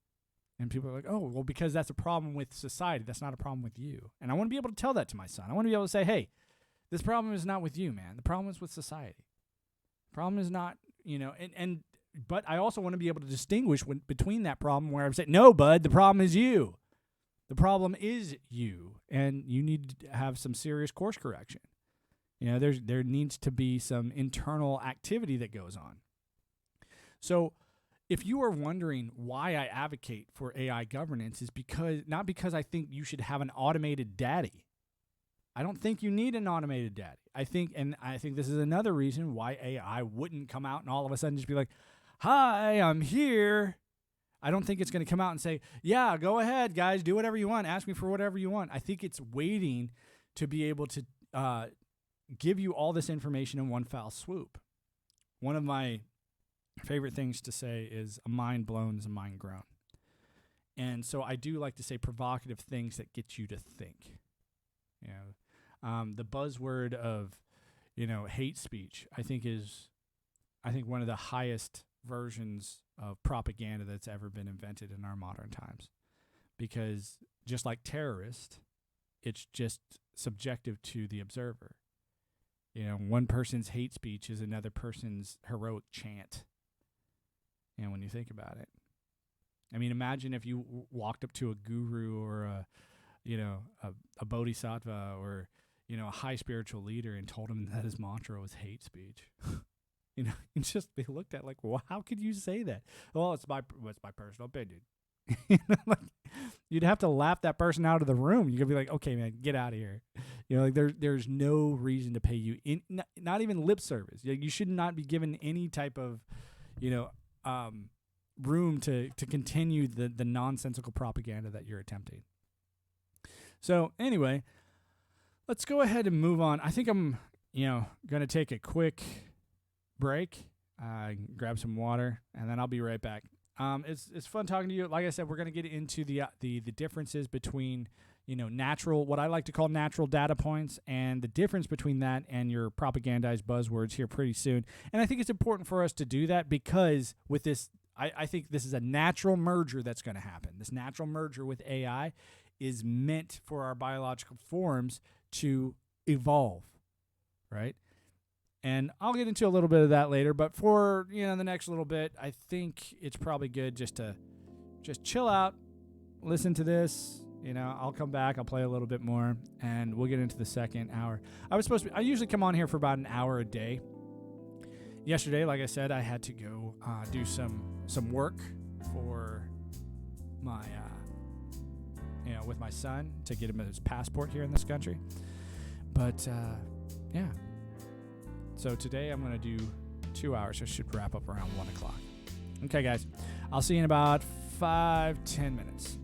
And people are like, oh, well, because that's a problem with society. That's not a problem with you. And I want to be able to tell that to my son. I want to be able to say, hey, this problem is not with you, man. The problem is with society. The problem is not, but I also want to be able to distinguish between that problem where I'm saying, no, bud, the problem is you. The problem is you, and you need to have some serious course correction. There needs to be some internal activity that goes on. So if you are wondering why I advocate for AI governance, is not because I think you should have an automated daddy. I don't think you need an automated daddy. I think this is another reason why AI wouldn't come out and all of a sudden just be like, hi, I'm here. I don't think it's going to come out and say, yeah, go ahead, guys, do whatever you want. Ask me for whatever you want. I think it's waiting to be able to give you all this information in one foul swoop. One of my favorite things to say is a mind blown is a mind grown. And so I do like to say provocative things that get you to think. The buzzword of, hate speech, I think one of the highest versions of propaganda that's ever been invented in our modern times. Because just like terrorist, it's just subjective to the observer. One person's hate speech is another person's heroic chant. When you think about it. I mean, imagine if you walked up to a guru or a bodhisattva or, a high spiritual leader and told him that his mantra was hate speech. It's just be looked at like, well, how could you say that? Well, it's my personal opinion. You'd have to laugh that person out of the room. You're gonna be like, okay, man, get out of here. There's no reason to pay you not even lip service. You should not be given any type of, room to continue the nonsensical propaganda that you're attempting. So anyway, let's go ahead and move on. I think I'm, going to take a quick break, grab some water, and then I'll be right back. It's fun talking to you. Like I said, we're going to get into the differences between, what I like to call natural data points and the difference between that and your propagandized buzzwords here pretty soon. And I think it's important for us to do that because with this, I think this is a natural merger that's going to happen. This natural merger with AI is meant for our biological forms to evolve, right? And I'll get into a little bit of that later, but for, the next little bit, I think it's probably good just to chill out, listen to this. I'll come back, I'll play a little bit more, and we'll get into the second hour. I usually come on here for about an hour a day. Yesterday, like I said, I had to go do some work for my, with my son to get him his passport here in this country. But, yeah. So today I'm going to do 2 hours. So it should wrap up around 1 o'clock. Okay, guys. I'll see you in about 5-10 minutes.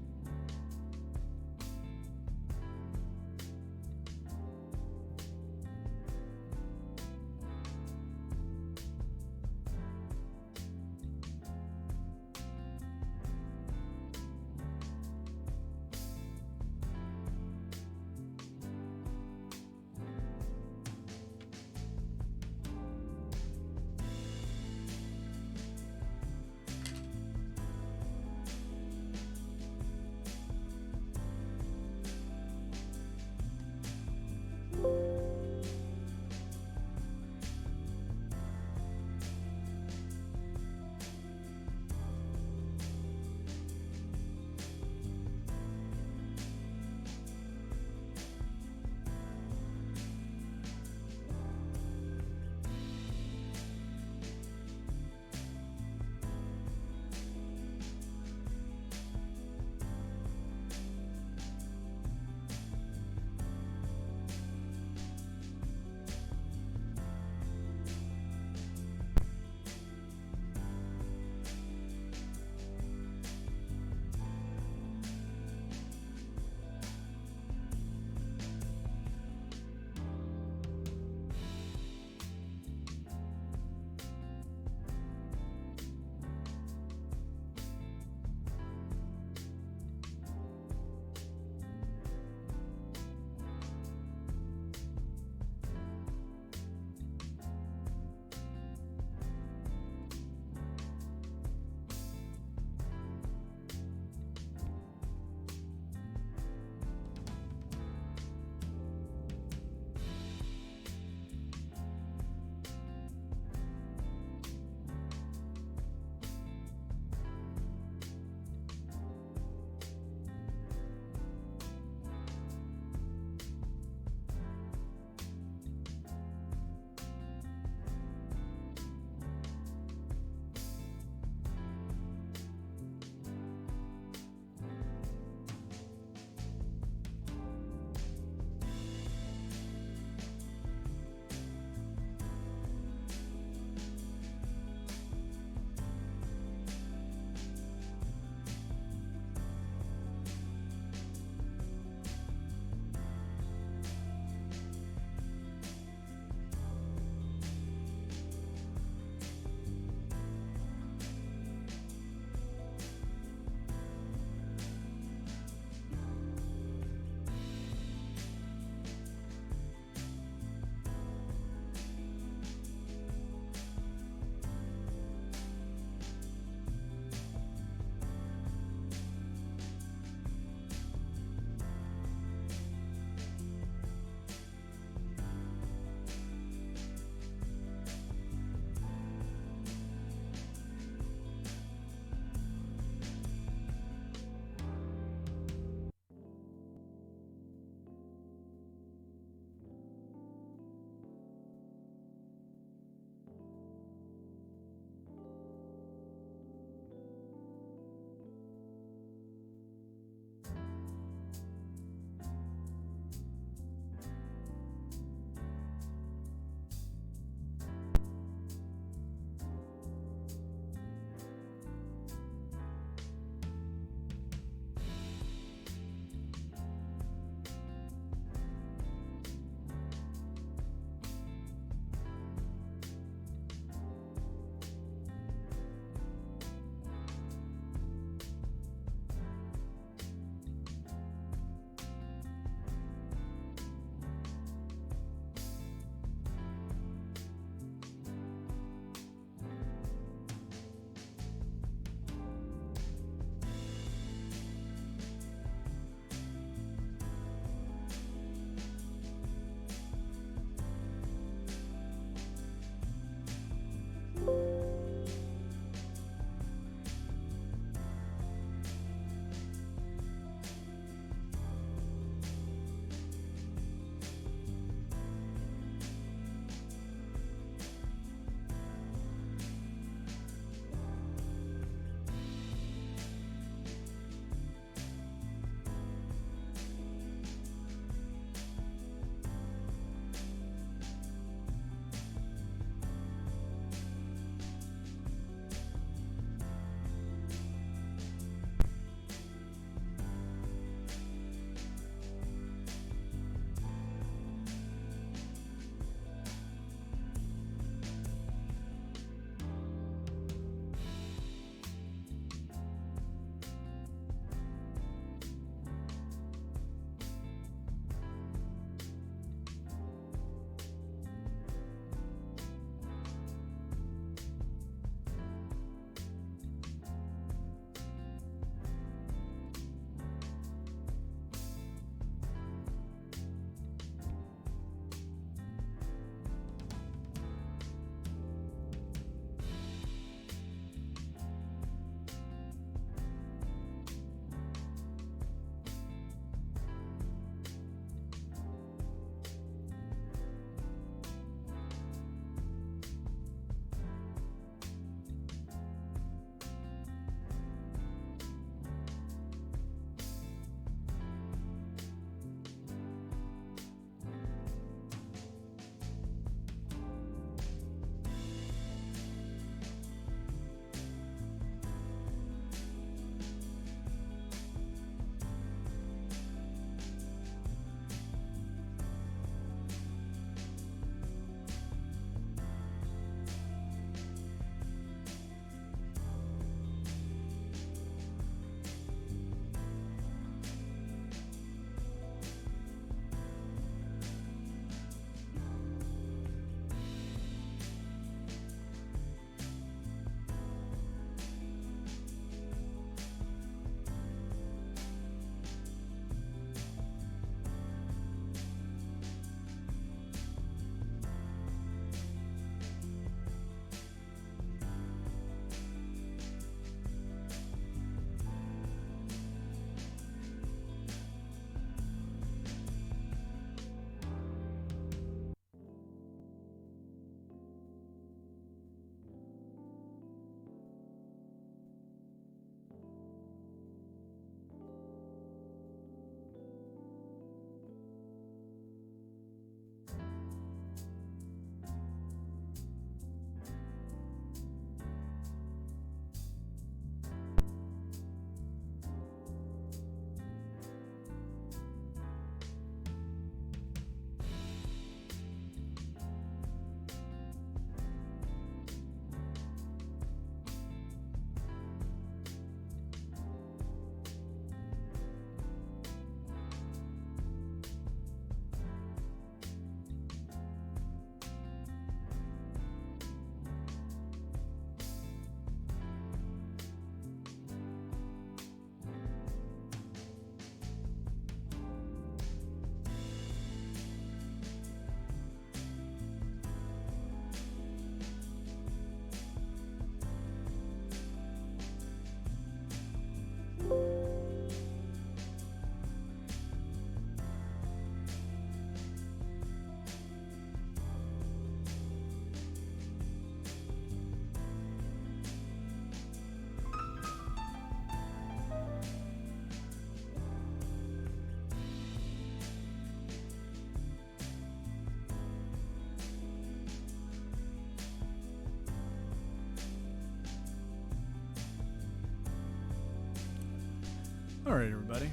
All right, everybody.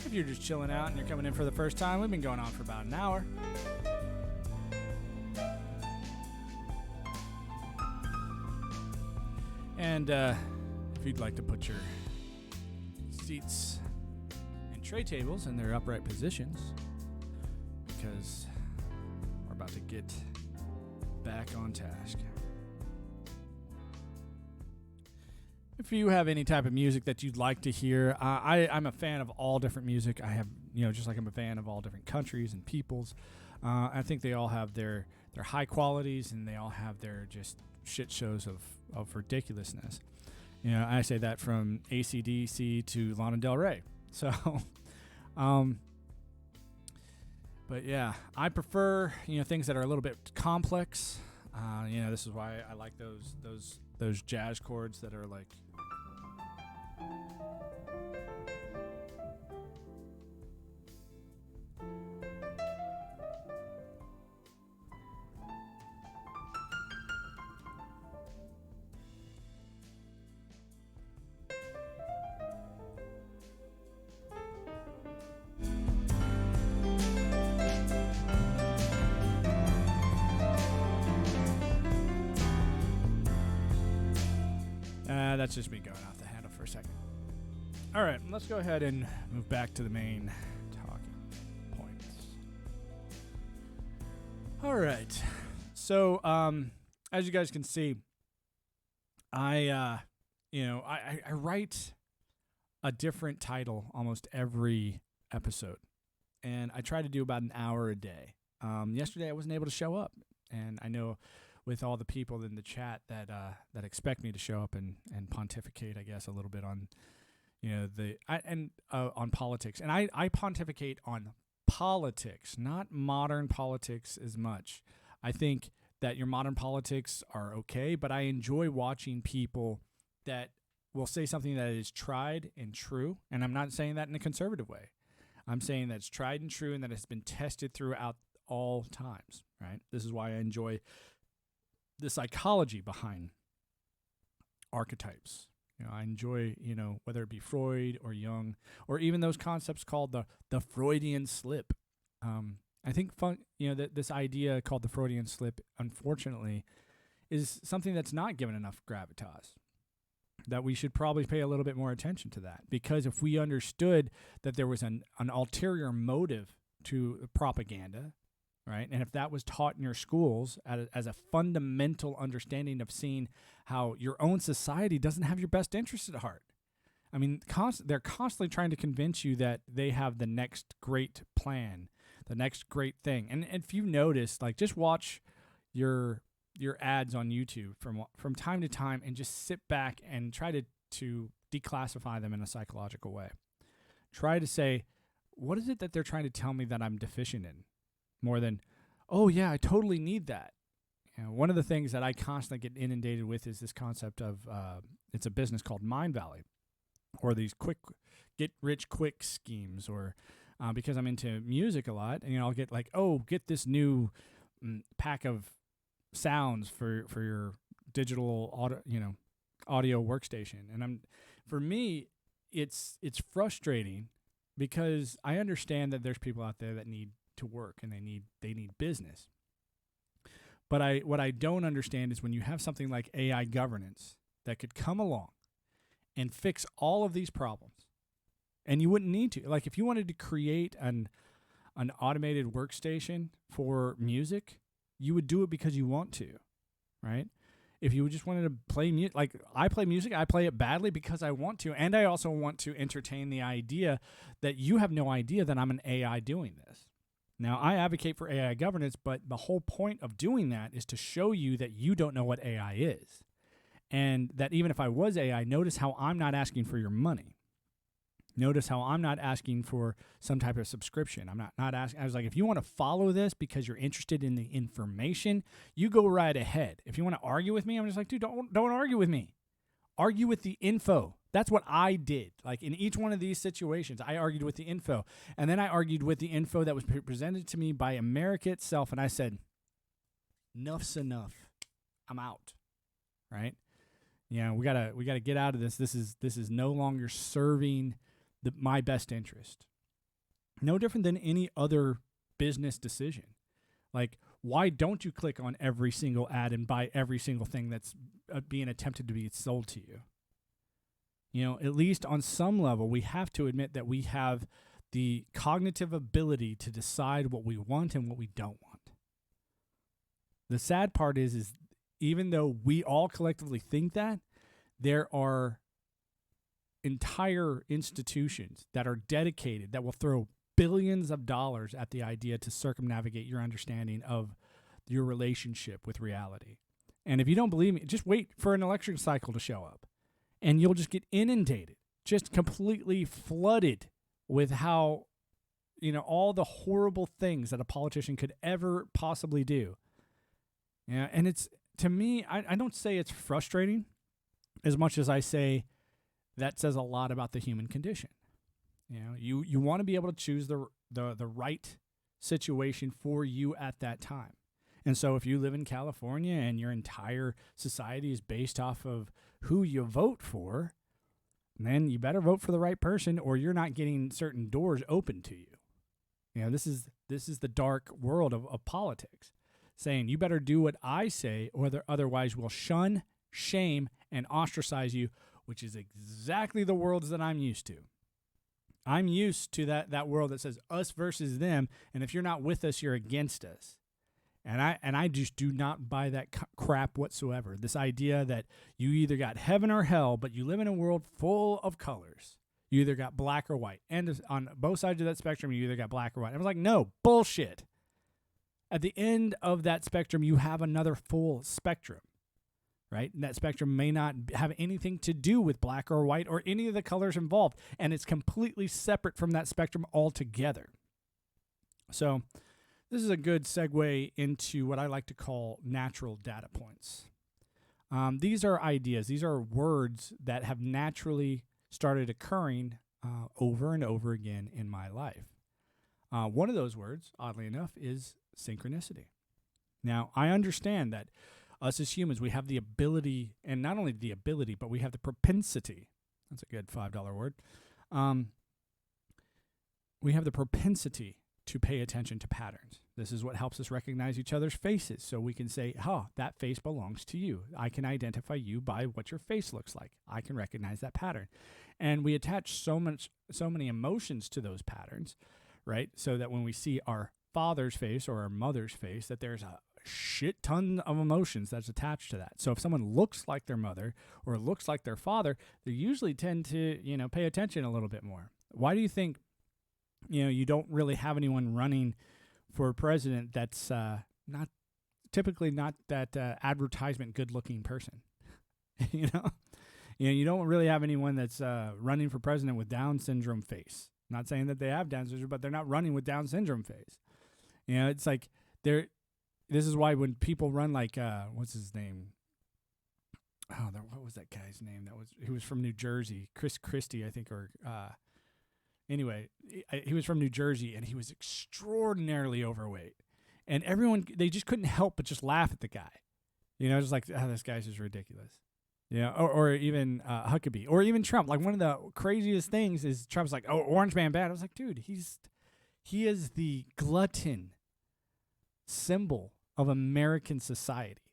If you're just chilling out and you're coming in for the first time, we've been going on for about an hour. And if you'd like to put your seats and tray tables in their upright positions, because we're about to get back on task. If you have any type of music that you'd like to hear, I'm a fan of all different music. I have, just like I'm a fan of all different countries and peoples. I think they all have their high qualities, and they all have their just shit shows of ridiculousness. I say that from AC/DC to Lana Del Rey. So, but yeah, I prefer things that are a little bit complex. This is why I like those jazz chords that are like. That's just me going off the handle for a second. All right, let's go ahead and move back to the main talking points. All right. So, as you guys can see, I write a different title almost every episode, and I try to do about an hour a day. Yesterday, I wasn't able to show up, and I know with all the people in the chat that expect me to show up and pontificate, I guess, a little bit on, on politics. And I pontificate on politics, not modern politics as much. I think that your modern politics are okay, but I enjoy watching people that will say something that is tried and true. And I'm not saying that in a conservative way. I'm saying that it's tried and true and that it's been tested throughout all times, right? This is why I enjoy the psychology behind archetypes. I enjoy, whether it be Freud or Jung, or even those concepts called the Freudian slip. I think that this idea called the Freudian slip, unfortunately, is something that's not given enough gravitas. That we should probably pay a little bit more attention to that, because if we understood that there was an ulterior motive to propaganda, right? And if that was taught in your schools as a fundamental understanding of seeing how your own society doesn't have your best interests at heart. I mean, they're constantly trying to convince you that they have the next great plan, the next great thing. And if you notice, just watch your ads on YouTube from time to time and just sit back and try to declassify them in a psychological way. Try to say, what is it that they're trying to tell me that I'm deficient in? More than, oh yeah, I totally need that. One of the things that I constantly get inundated with is this concept of, it's a business called Mindvalley, or these quick, get rich quick schemes, or because I'm into music a lot, and I'll get get this new pack of sounds for your digital audio workstation, and for me, it's frustrating because I understand that there's people out there that need to work and they need business. But what I don't understand is when you have something like AI governance that could come along and fix all of these problems, and you wouldn't need to. Like if you wanted to create an automated workstation for music, you would do it because you want to, right? If you just wanted to play music, like I play music, I play it badly because I want to, and I also want to entertain the idea that you have no idea that I'm an AI doing this. Now, I advocate for AI governance, but the whole point of doing that is to show you that you don't know what AI is. And that even if I was AI, notice how I'm not asking for your money. Notice how I'm not asking for some type of subscription. I'm not asking. I was like, if you want to follow this because you're interested in the information, you go right ahead. If you want to argue with me, I'm just like, dude, don't argue with me. Argue with the info. That's what I did. Like in each one of these situations, I argued with the info. And then I argued with the info that was presented to me by America itself. And I said, enough's enough. I'm out. Right? We gotta get out of this. This is no longer serving my best interest. No different than any other business decision. Like, why don't you click on every single ad and buy every single thing that's being attempted to be sold to you? At least on some level, we have to admit that we have the cognitive ability to decide what we want and what we don't want. The sad part is even though we all collectively think that, there are entire institutions that are dedicated, that will throw billions of dollars at the idea to circumnavigate your understanding of your relationship with reality. And if you don't believe me, just wait for an election cycle to show up. And you'll just get inundated, just completely flooded with how, all the horrible things that a politician could ever possibly do. Yeah, and it's, to me, I don't say it's frustrating as much as I say that says a lot about the human condition. You want to be able to choose the right situation for you at that time. And so if you live in California and your entire society is based off of who you vote for, then you better vote for the right person or you're not getting certain doors open to you. This is the dark world of politics, saying you better do what I say or otherwise we'll shun, shame, and ostracize you, which is exactly the worlds that I'm used to. I'm used to that world that says us versus them, and if you're not with us, you're against us. And I just do not buy that crap whatsoever. This idea that you either got heaven or hell, but you live in a world full of colors. You either got black or white. And on both sides of that spectrum, you either got black or white. I was like, no, bullshit. At the end of that spectrum, you have another full spectrum, right? And that spectrum may not have anything to do with black or white or any of the colors involved. And it's completely separate from that spectrum altogether. So this is a good segue into what I like to call natural data points. These are ideas. These are words that have naturally started occurring over and over again in my life. One of those words, oddly enough, is synchronicity. Now, I understand that us as humans, we have the ability, and not only the ability, but we have the propensity. That's a good $5 word. We have the propensity to pay attention to patterns. This is what helps us recognize each other's faces. So we can say, that face belongs to you. I can identify you by what your face looks like. I can recognize that pattern. And we attach so many emotions to those patterns, right? So that when we see our father's face or our mother's face, that there's a shit ton of emotions that's attached to that. So if someone looks like their mother or looks like their father, they usually tend to, pay attention a little bit more. Why do you think you don't really have anyone running for president that's not that advertisement good-looking person? You don't really have anyone that's running for president with Down syndrome face. Not saying that they have Down syndrome, but they're not running with Down syndrome face. It's like this is why when people run like what's his name? What was that guy's name? He was from New Jersey, Chris Christie, I think, or. Anyway, he was from New Jersey, and he was extraordinarily overweight. And everyone, they just couldn't help but just laugh at the guy. Just like, this guy's just ridiculous. Or even Huckabee, or even Trump. Like, one of the craziest things is Trump's like, orange man bad. I was like, dude, he is the glutton symbol of American society.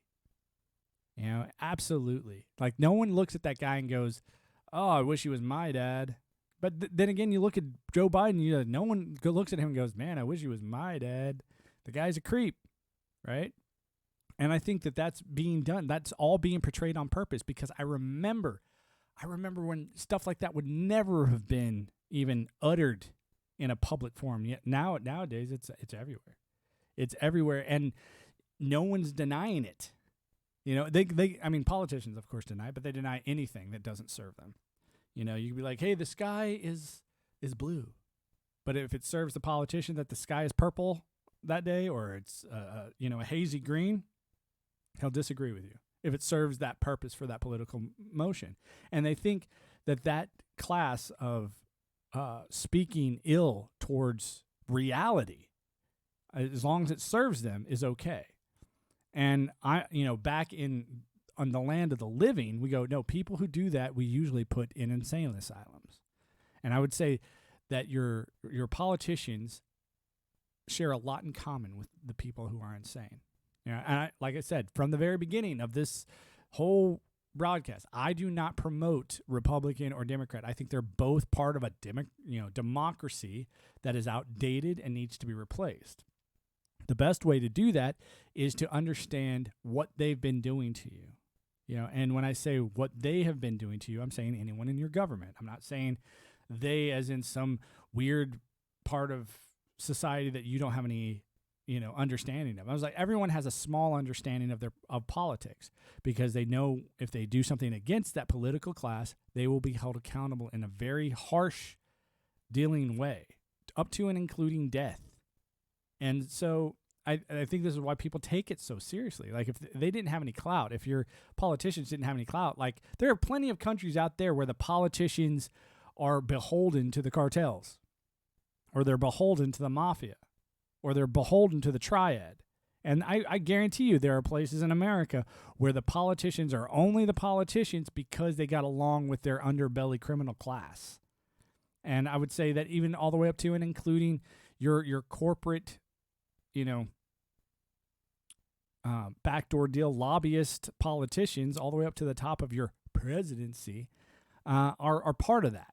Absolutely. Like, no one looks at that guy and goes, I wish he was my dad. But then again, you look at Joe Biden, no one looks at him and goes, man, I wish he was my dad. The guy's a creep, right? And I think that's being done. That's all being portrayed on purpose because I remember when stuff like that would never have been even uttered in a public forum. Yet nowadays, it's everywhere. It's everywhere, and no one's denying it. Politicians, of course, deny it, but they deny anything that doesn't serve them. You can be like, hey, the sky is blue. But if it serves the politician that the sky is purple that day or it's, a hazy green, he'll disagree with you if it serves that purpose for that political motion. And they think that class of speaking ill towards reality, as long as it serves them, is okay. And back in on the land of the living, we go, no, people who do that, we usually put in insane asylums. And I would say that your politicians share a lot in common with the people who are insane. And like I said, from the very beginning of this whole broadcast, I do not promote Republican or Democrat. I think they're both part of a democracy that is outdated and needs to be replaced. The best way to do that is to understand what they've been doing to you. And when I say what they have been doing to you, I'm saying anyone in your government. I'm not saying they as in some weird part of society that you don't have any understanding of. I was like, everyone has a small understanding of politics, because they know if they do something against that political class, they will be held accountable in a very harsh dealing way, up to and including death. And so I think this is why people take it so seriously. Like, if they didn't have any clout, if your politicians didn't have any clout, like, there are plenty of countries out there where the politicians are beholden to the cartels, or they're beholden to the mafia, or they're beholden to the triad. And I guarantee you there are places in America where the politicians are only the politicians because they got along with their underbelly criminal class. And I would say that even all the way up to and including your corporate, backdoor deal lobbyist politicians, all the way up to the top of your presidency, are part of that.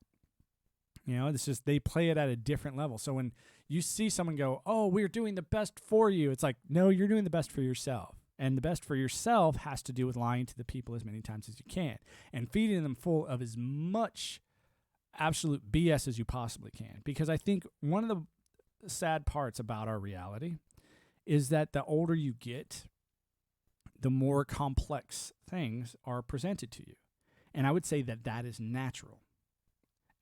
It's just they play it at a different level. So when you see someone go, oh, we're doing the best for you, it's like, no, you're doing the best for yourself. And the best for yourself has to do with lying to the people as many times as you can and feeding them full of as much absolute BS as you possibly can. Because I think one of the sad parts about our reality is that the older you get, the more complex things are presented to you. And I would say that that is natural,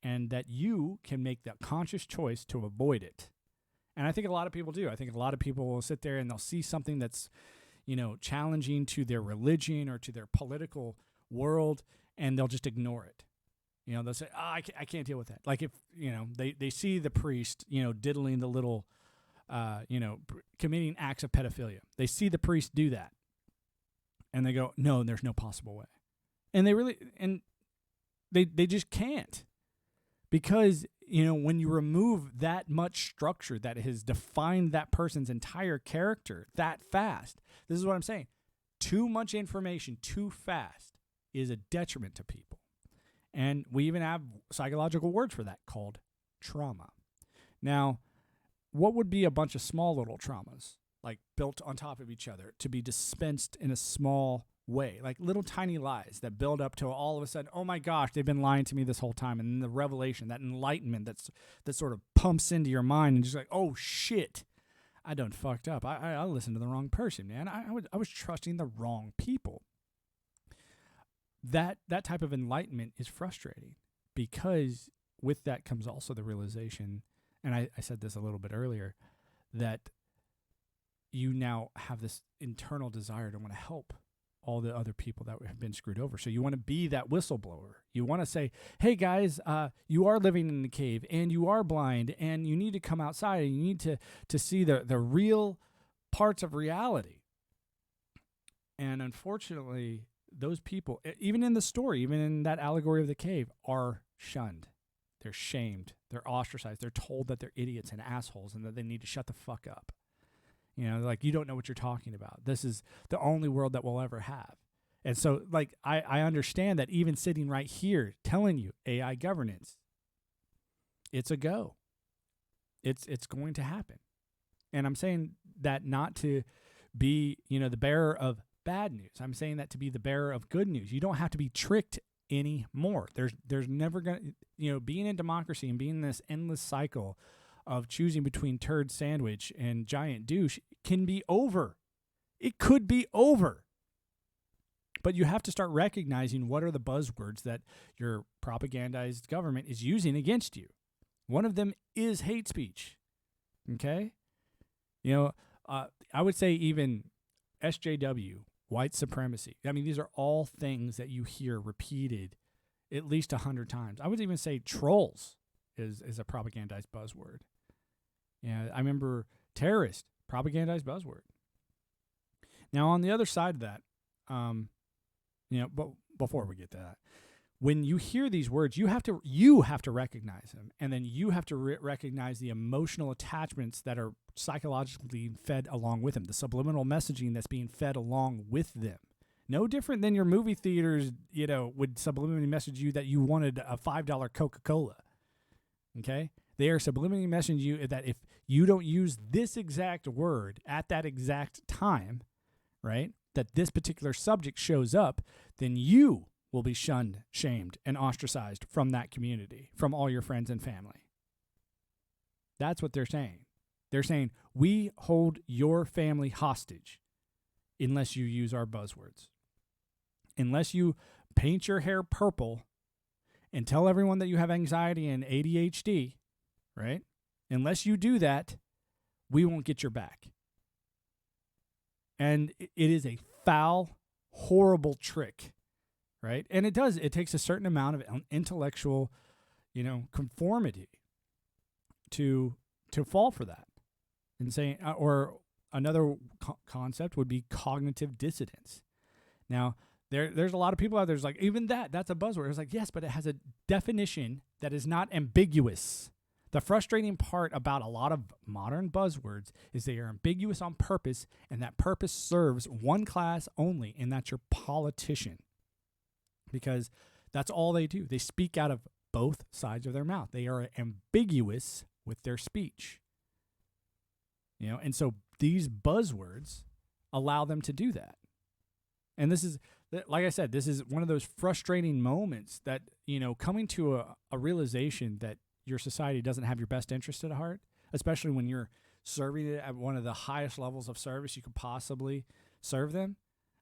and that you can make that conscious choice to avoid it. And I think a lot of people do. I think a lot of people will sit there and they'll see something that's, challenging to their religion or to their political world, and they'll just ignore it. They'll say, I can't deal with that. Like, if, they see the priest, diddling the little, committing acts of pedophilia. They see the priest do that, and they go, no, there's no possible way. And they just can't. Because, when you remove that much structure that has defined that person's entire character that fast, this is what I'm saying. Too much information too fast is a detriment to people. And we even have psychological words for that called trauma. Now, what would be a bunch of small little traumas, like built on top of each other, to be dispensed in a small way, like little tiny lies that build up to all of a sudden, oh my gosh, they've been lying to me this whole time. And then the revelation, that enlightenment that sort of pumps into your mind, and just like, oh shit, I done fucked up. I listened to the wrong person, man. I was trusting the wrong people. That type of enlightenment is frustrating, because with that comes also the realization, and I said this a little bit earlier, that you now have this internal desire to want to help all the other people that have been screwed over. So you want to be that whistleblower. You want to say, hey guys, you are living in the cave, and you are blind, and you need to come outside, and you need to see the real parts of reality. And unfortunately, those people, even in the story, even in that allegory of the cave, are shunned. They're shamed. They're ostracized. They're told that they're idiots and assholes and that they need to shut the fuck up. Like, you don't know what you're talking about. This is the only world that we'll ever have. And so, like, I understand that even sitting right here telling you AI governance, it's a go. It's going to happen. And I'm saying that not to be, the bearer of bad news. I'm saying that to be the bearer of good news. You don't have to be tricked anymore. There's never going to, being in democracy and being in this endless cycle of choosing between turd sandwich and giant douche can be over. It could be over. But you have to start recognizing what are the buzzwords that your propagandized government is using against you. One of them is hate speech. Okay? I would say even SJW, white supremacy. I mean, these are all things that you hear repeated at least 100 times. I would even say trolls is a propagandized buzzword. I remember terrorist, propagandized buzzword. Now, on the other side of that, But before we get to that, when you hear these words, you have to recognize them, and then you have to recognize the emotional attachments that are psychologically fed along with them, the subliminal messaging that's being fed along with them. No different than your movie theaters, would subliminally message you that you wanted a $5 Coca-Cola. Okay? They are subliminally messaging you that if you don't use this exact word at that exact time, right, that this particular subject shows up, then you will be shunned, shamed, and ostracized from that community, from all your friends and family. That's what they're saying. They're saying, we hold your family hostage unless you use our buzzwords. Unless you paint your hair purple and tell everyone that you have anxiety and ADHD, right? Unless you do that, we won't get your back. And it is a foul, horrible trick, right? And it takes a certain amount of intellectual, conformity to fall for that. And saying, or another concept would be cognitive dissonance. Now, there's a lot of people out there who's like, even that's a buzzword. It's like, yes, but it has a definition that is not ambiguous. The frustrating part about a lot of modern buzzwords is they are ambiguous on purpose, and that purpose serves one class only, and that's your politician. Because that's all they do. They speak out of both sides of their mouth. They are ambiguous with their speech. And so these buzzwords allow them to do that. And this is, like I said, this is one of those frustrating moments that, coming to a realization that your society doesn't have your best interest at heart, especially when you're serving it at one of the highest levels of service you could possibly serve them.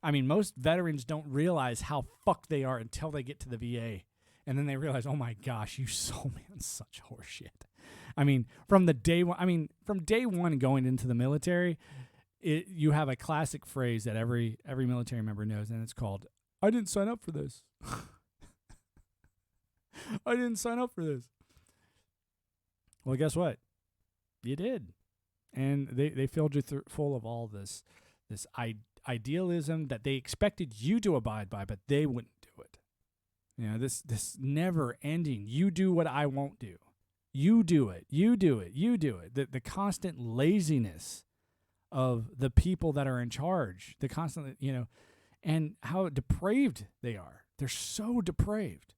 I mean, most veterans don't realize how fucked they are until they get to the VA. And then they realize, oh my gosh, you sold me on such horseshit. I mean, from day one going into the military, you have a classic phrase that every military member knows, and it's called, I didn't sign up for this. I didn't sign up for this. Well, guess what? You did. And they filled you full of all this idealism that they expected you to abide by, but they wouldn't do it. This never ending, you do what I won't do. You do it. You do it. You do it. The constant laziness of the people that are in charge, the constant, and how depraved they are. They're so depraved.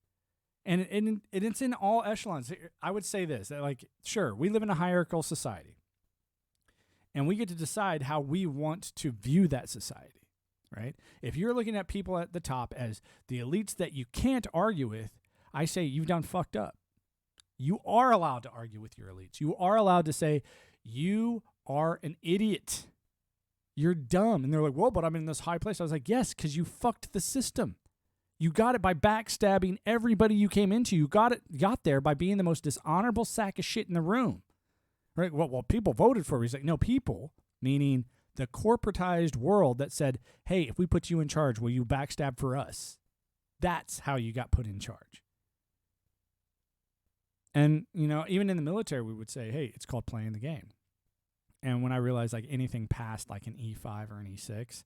And it's in all echelons. I would say this, that sure, we live in a hierarchical society. And we get to decide how we want to view that society, right? If you're looking at people at the top as the elites that you can't argue with, I say you've done fucked up. You are allowed to argue with your elites. You are allowed to say, you are an idiot. You're dumb. And they're like, well, but I'm in this high place. I was like, yes, because you fucked the system. You got it by backstabbing everybody you came into. You got there by being the most dishonorable sack of shit in the room. Right? Well, people voted for it. He's like, no, people, meaning the corporatized world that said, hey, if we put you in charge, will you backstab for us? That's how you got put in charge. And, even in the military, we would say, hey, it's called playing the game. And when I realized anything past an E5 or an E6,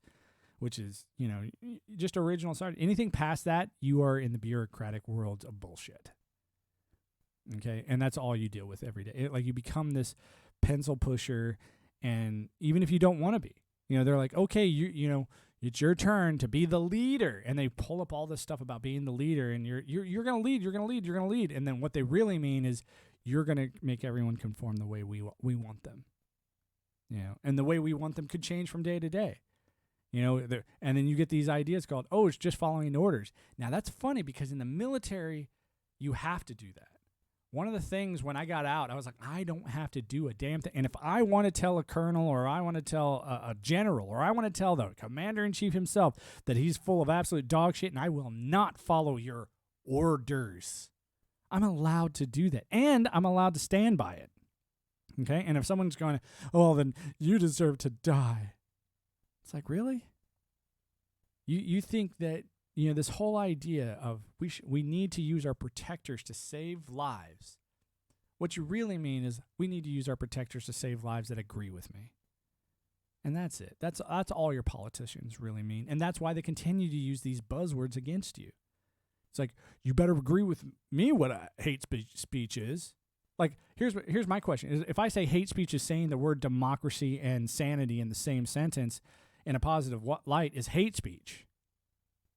which is, just original start, anything past that, you are in the bureaucratic world of bullshit. Okay? And that's all you deal with every day. You become this pencil pusher, and even if you don't want to be, they're like, okay, it's your turn to be the leader. And they pull up all this stuff about being the leader, and you're going to lead, you're going to lead, you're going to lead. And then what they really mean is you're going to make everyone conform the way we want them. And the way we want them could change from day to day. And then you get these ideas called, oh, it's just following orders. Now, that's funny because in the military, you have to do that. One of the things when I got out, I was like, I don't have to do a damn thing. And if I want to tell a colonel, or I want to tell a general, or I want to tell the commander-in-chief himself that he's full of absolute dog shit and I will not follow your orders, I'm allowed to do that. And I'm allowed to stand by it. Okay? And if someone's going, oh, well, then you deserve to die. It's like, really? You think that, this whole idea of we need to use our protectors to save lives. What you really mean is we need to use our protectors to save lives that agree with me. And that's it. That's all your politicians really mean. And that's why they continue to use these buzzwords against you. It's like, you better agree with me what a hate speech is. Like, here's my question. If I say hate speech is saying the word democracy and sanity in the same sentence in a positive light is hate speech.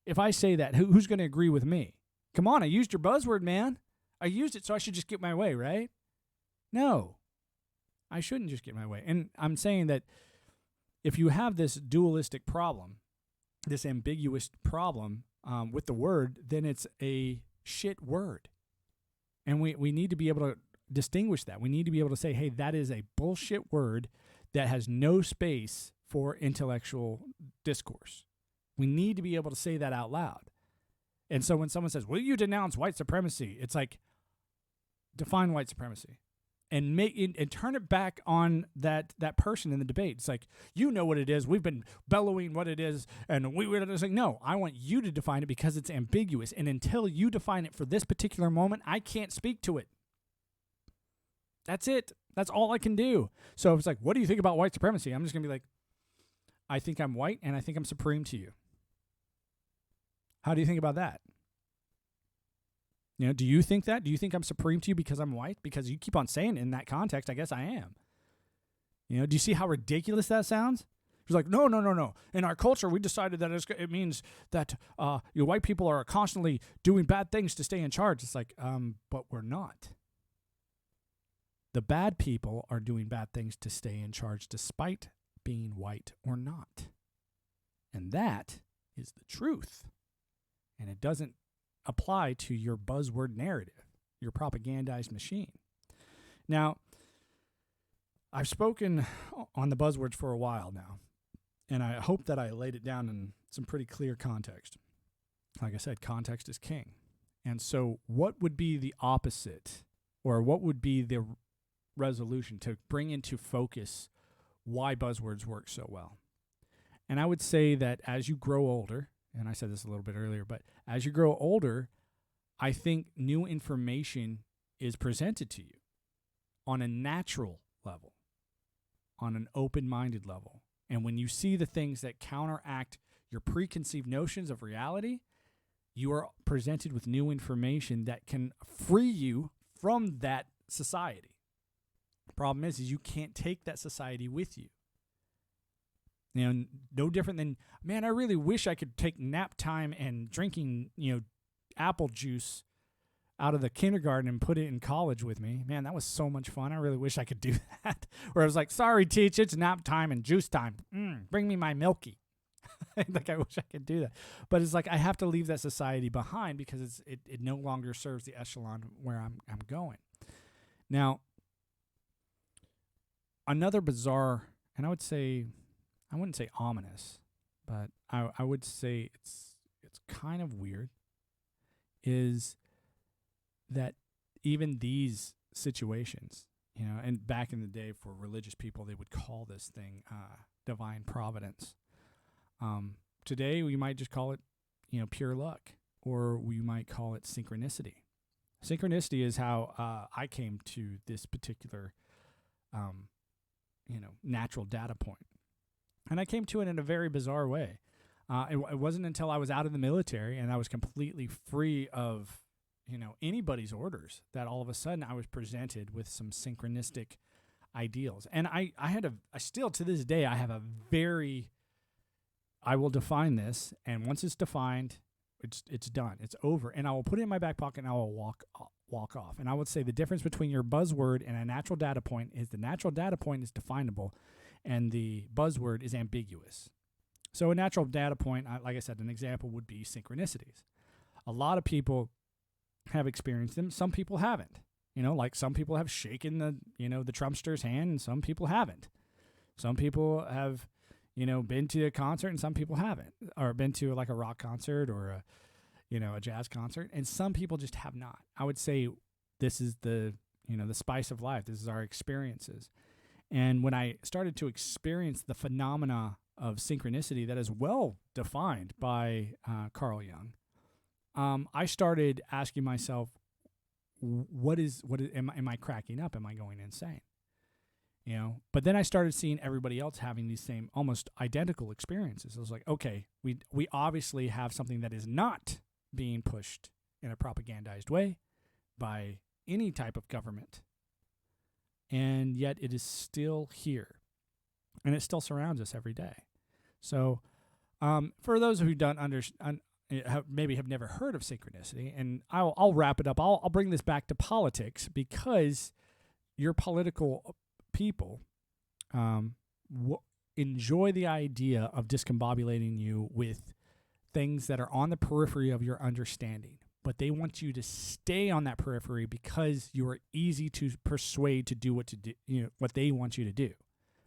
If I say that, who's going to agree with me? Come on, I used your buzzword, man. I used it, so I should just get my way, right? No, I shouldn't just get my way. And I'm saying that if you have this dualistic problem, this ambiguous problem with the word, then it's a shit word. And we need to be able to distinguish that. We need to be able to say, hey, that is a bullshit word that has no space for intellectual discourse. We need to be able to say that out loud. And so when someone says, will you denounce white supremacy? It's like, define white supremacy. And turn it back on that person in the debate. It's like, you know what it is. We've been bellowing what it is, and it's like, no, I want you to define it because it's ambiguous. And until you define it for this particular moment, I can't speak to it. That's it. That's all I can do. So if it's like, what do you think about white supremacy? I'm just gonna be like, I think I'm white, and I think I'm supreme to you. How do you think about that? You know, do you think that? Do you think I'm supreme to you because I'm white? Because you keep on saying it in that context, I guess I am. You know, do you see how ridiculous that sounds? He's like, no. In our culture, we decided that it means that white people are constantly doing bad things to stay in charge. It's like, but we're not. The bad people are doing bad things to stay in charge despite being white or not. And that is the truth. And it doesn't apply to your buzzword narrative, your propagandized machine. Now, I've spoken on the buzzwords for a while now, and I hope that I laid it down in some pretty clear context. Like I said, context is king. And so what would be the opposite, or what would be the resolution to bring into focus why buzzwords work so well? And I would say that as you grow older, and I said this a little bit earlier, but as you grow older, I think new information is presented to you on a natural level, on an open-minded level. And when you see the things that counteract your preconceived notions of reality, you are presented with new information that can free you from that society. The problem is you can't take that society with you. You know, no different than, man, I really wish I could take nap time and drinking, apple juice out of the kindergarten and put it in college with me. Man, that was so much fun. I really wish I could do that. Where I was like, sorry, teach, it's nap time and juice time. Bring me my Milky. Like, I wish I could do that. But it's like, I have to leave that society behind because it no longer serves the echelon where I'm going. Now, another bizarre, and I wouldn't say ominous, but I would say it's kind of weird, is that even these situations, and back in the day for religious people, they would call this thing divine providence. Today we might just call it, pure luck, or we might call it synchronicity. Synchronicity is how I came to this particular, natural data point. And I came to it in a very bizarre way. It wasn't until I was out of the military and I was completely free of, anybody's orders that all of a sudden I was presented with some synchronistic ideals. And I still to this day, I have I will define this, and once it's defined, it's done. It's over. And I will put it in my back pocket and I will walk off. And I would say the difference between your buzzword and a natural data point is the natural data point is definable and the buzzword is ambiguous. So a natural data point, like I said, an example would be synchronicities. A lot of people have experienced them. Some people haven't. Like some people have shaken the Trumpster's hand and some people haven't. Some people have, been to a concert and some people haven't, or been to like a rock concert or a jazz concert, and some people just have not. I would say this is the spice of life. This is our experiences. And when I started to experience the phenomena of synchronicity that is well defined by Carl Jung, I started asking myself, am I cracking up? Am I going insane? But then I started seeing everybody else having these same almost identical experiences. I was like, okay, we obviously have something that is not being pushed in a propagandized way by any type of government, and yet it is still here, and it still surrounds us every day. So for those who don't understand, maybe have never heard of synchronicity, and I'll wrap it up. I'll bring this back to politics, because your political people enjoy the idea of discombobulating you with things that are on the periphery of your understanding, but they want you to stay on that periphery because you are easy to persuade to do what they want you to do,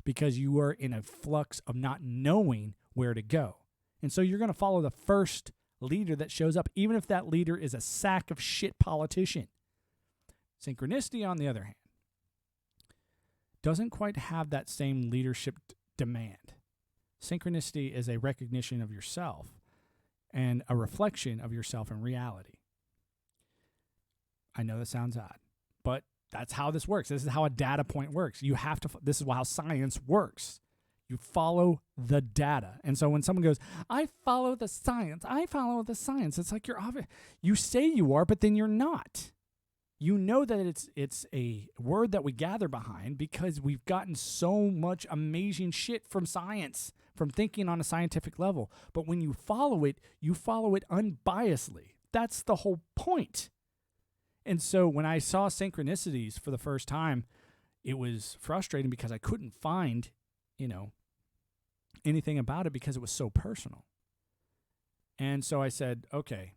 because you are in a flux of not knowing where to go. And so you're going to follow the first leader that shows up, even if that leader is a sack of shit politician. Synchronicity, on the other hand, doesn't quite have that same leadership demand. Synchronicity is a recognition of yourself and a reflection of yourself in reality. I know that sounds odd, but that's how this works. This is how a data point works. This is how science works. You follow the data. And so when someone goes, I follow the science, it's like you say you are, but then you're not. You know that it's a word that we gather behind because we've gotten so much amazing shit from science, from thinking on a scientific level. But when you follow it unbiasedly. That's the whole point. And so when I saw synchronicities for the first time, it was frustrating because I couldn't find, anything about it because it was so personal. And so I said, okay,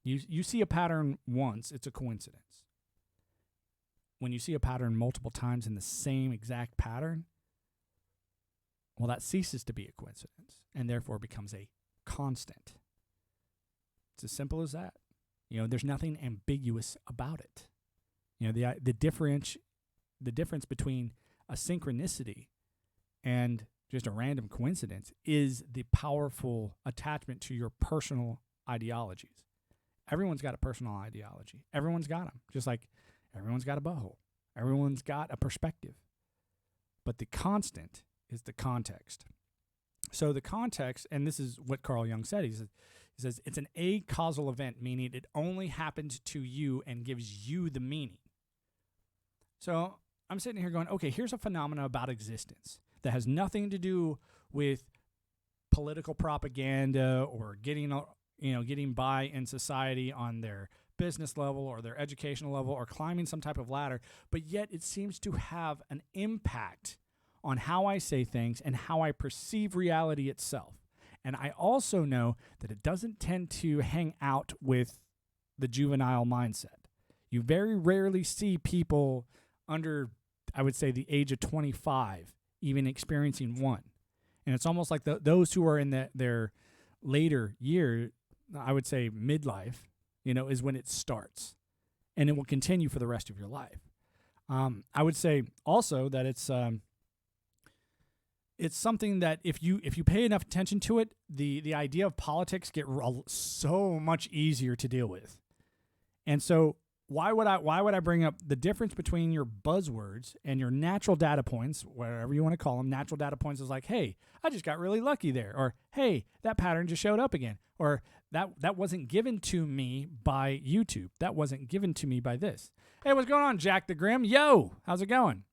you see a pattern once, it's a coincidence. When you see a pattern multiple times in the same exact pattern, well, that ceases to be a coincidence and therefore becomes a constant. It's as simple as that. There's nothing ambiguous about it. The difference between a synchronicity and just a random coincidence is the powerful attachment to your personal ideologies. Everyone's got a personal ideology. Everyone's got them. Just like everyone's got a butthole. Everyone's got a perspective. But the constant is the context. So the context, and this is what Carl Jung said, he says it's an acausal event, meaning it only happened to you and gives you the meaning. So I'm sitting here going, okay, here's a phenomena about existence that has nothing to do with political propaganda or getting by in society on their business level or their educational level or climbing some type of ladder, but yet it seems to have an impact on how I say things and how I perceive reality itself. And I also know that it doesn't tend to hang out with the juvenile mindset. You very rarely see people under, I would say, the age of 25 even experiencing one. And it's almost like those who are in their later year, I would say midlife, is when it starts. And it will continue for the rest of your life. I would say also that it's something that if you pay enough attention to it, the idea of politics get so much easier to deal with. And so why would I bring up the difference between your buzzwords and your natural data points, whatever you want to call them? Natural data points is like, hey, I just got really lucky there, or hey, that pattern just showed up again, or that wasn't given to me by YouTube, that wasn't given to me by this. Hey, what's going on, Jack the Grim? Yo, how's it going?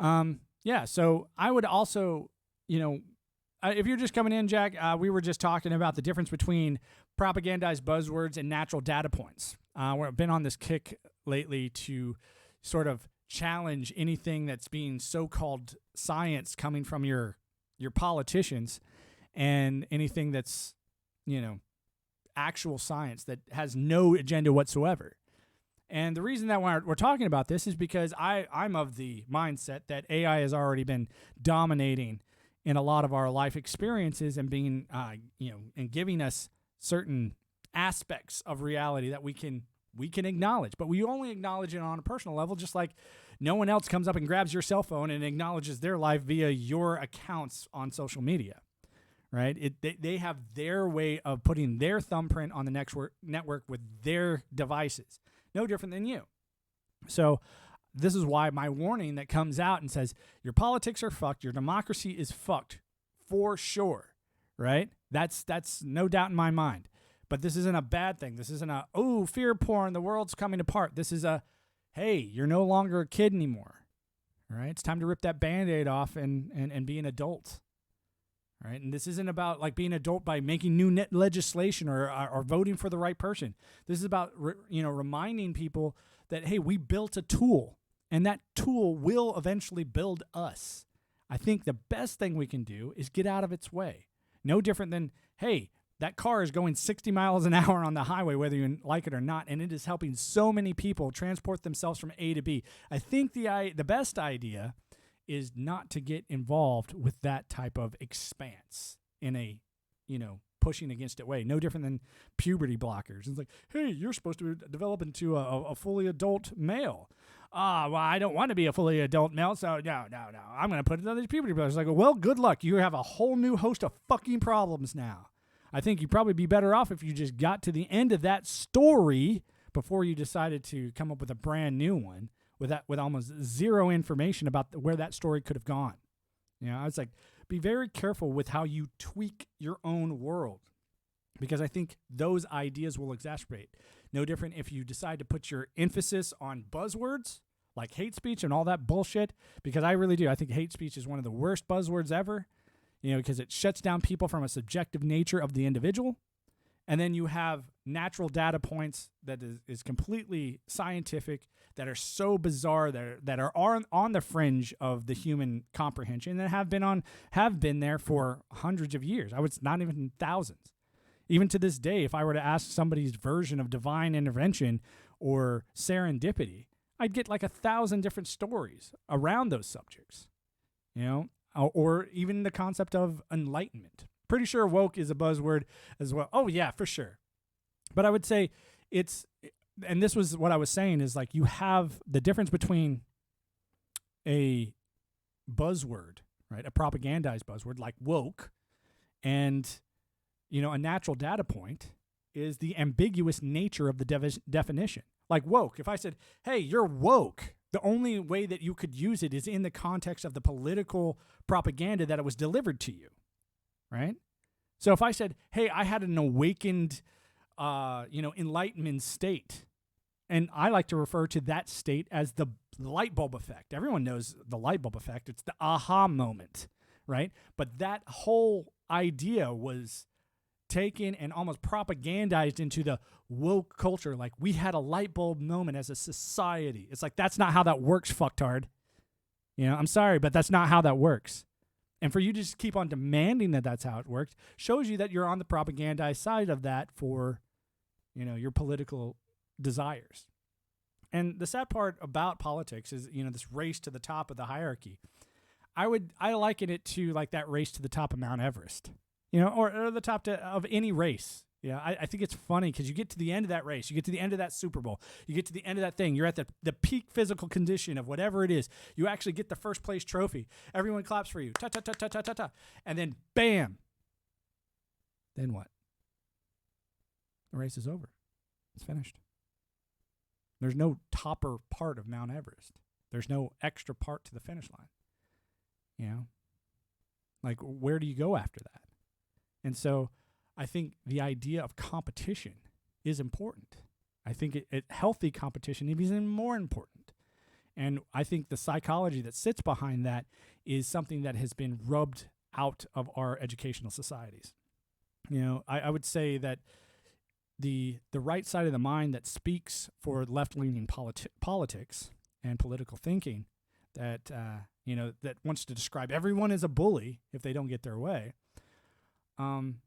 Yeah, so I would also, if you're just coming in, Jack, we were just talking about the difference between propagandized buzzwords and natural data points. We've been on this kick lately to sort of challenge anything that's being so-called science coming from your politicians, and anything that's, actual science that has no agenda whatsoever. And the reason that we're talking about this is because I'm of the mindset that AI has already been dominating in a lot of our life experiences and being, and giving us certain aspects of reality that we can acknowledge, but we only acknowledge it on a personal level, just like no one else comes up and grabs your cell phone and acknowledges their life via your accounts on social media, right? They have their way of putting their thumbprint on the network with their devices, no different than you. So this is why my warning that comes out and says, your politics are fucked, your democracy is fucked, for sure, right? That's no doubt in my mind. But this isn't a bad thing. This isn't a, oh, fear porn, the world's coming apart. This is a, hey, you're no longer a kid anymore, right? It's time to rip that Band-Aid off and be an adult, right? And this isn't about like being an adult by making new legislation or voting for the right person. This is about, reminding people that, hey, we built a tool, and that tool will eventually build us. I think the best thing we can do is get out of its way. No different than, hey, that car is going 60 miles an hour on the highway, whether you like it or not, and it is helping so many people transport themselves from A to B. I think the best idea is not to get involved with that type of expanse in a, pushing against it way. No different than puberty blockers. It's like, hey, you're supposed to develop into a fully adult male. Well, I don't want to be a fully adult male, so no. I'm going to put it on these puberty blockers. Like, well, good luck. You have a whole new host of fucking problems now. I think you'd probably be better off if you just got to the end of that story before you decided to come up with a brand new one with almost zero information about where that story could have gone. I was like, be very careful with how you tweak your own world, because I think those ideas will exacerbate. No different if you decide to put your emphasis on buzzwords like hate speech and all that bullshit, because I really do. I think hate speech is one of the worst buzzwords ever. Because it shuts down people from a subjective nature of the individual. And then you have natural data points that is completely scientific, that are so bizarre, that are on the fringe of the human comprehension, that have been there for hundreds of years. I would not even thousands. Even to this day, if I were to ask somebody's version of divine intervention or serendipity, I'd get like 1,000 different stories around those subjects. Or even the concept of enlightenment. Pretty sure woke is a buzzword as well. Oh, yeah, for sure. But I would say and this was what I was saying, is like you have the difference between a buzzword, right, a propagandized buzzword like woke, and, a natural data point is the ambiguous nature of the definition. Like woke, if I said, hey, you're woke, the only way that you could use it is in the context of the political propaganda that it was delivered to you, right? So if I said, hey, I had an awakened, enlightenment state, and I like to refer to that state as the light bulb effect. Everyone knows the light bulb effect. It's the aha moment, right? But that whole idea was taken and almost propagandized into the woke culture. Like, we had a light bulb moment as a society. It's like, that's not how that works, fucktard. I'm sorry, but that's not how that works. And for you to just keep on demanding that that's how it works shows you that you're on the propagandized side of that for, your political desires. And the sad part about politics is, this race to the top of the hierarchy. I liken it to like that race to the top of Mount Everest. Or the top of any race. I think it's funny because you get to the end of that race. You get to the end of that Super Bowl. You get to the end of that thing. You're at the peak physical condition of whatever it is. You actually get the first place trophy. Everyone claps for you. Ta, ta, ta, ta, ta, ta, ta. And then, bam. Then what? The race is over. It's finished. There's no topper part of Mount Everest. There's no extra part to the finish line. Like, where do you go after that? And so I think the idea of competition is important. I think healthy competition is even more important. And I think the psychology that sits behind that is something that has been rubbed out of our educational societies. I would say that the right side of the mind that speaks for left-leaning politics and political thinking, that that wants to describe everyone as a bully if they don't get their way,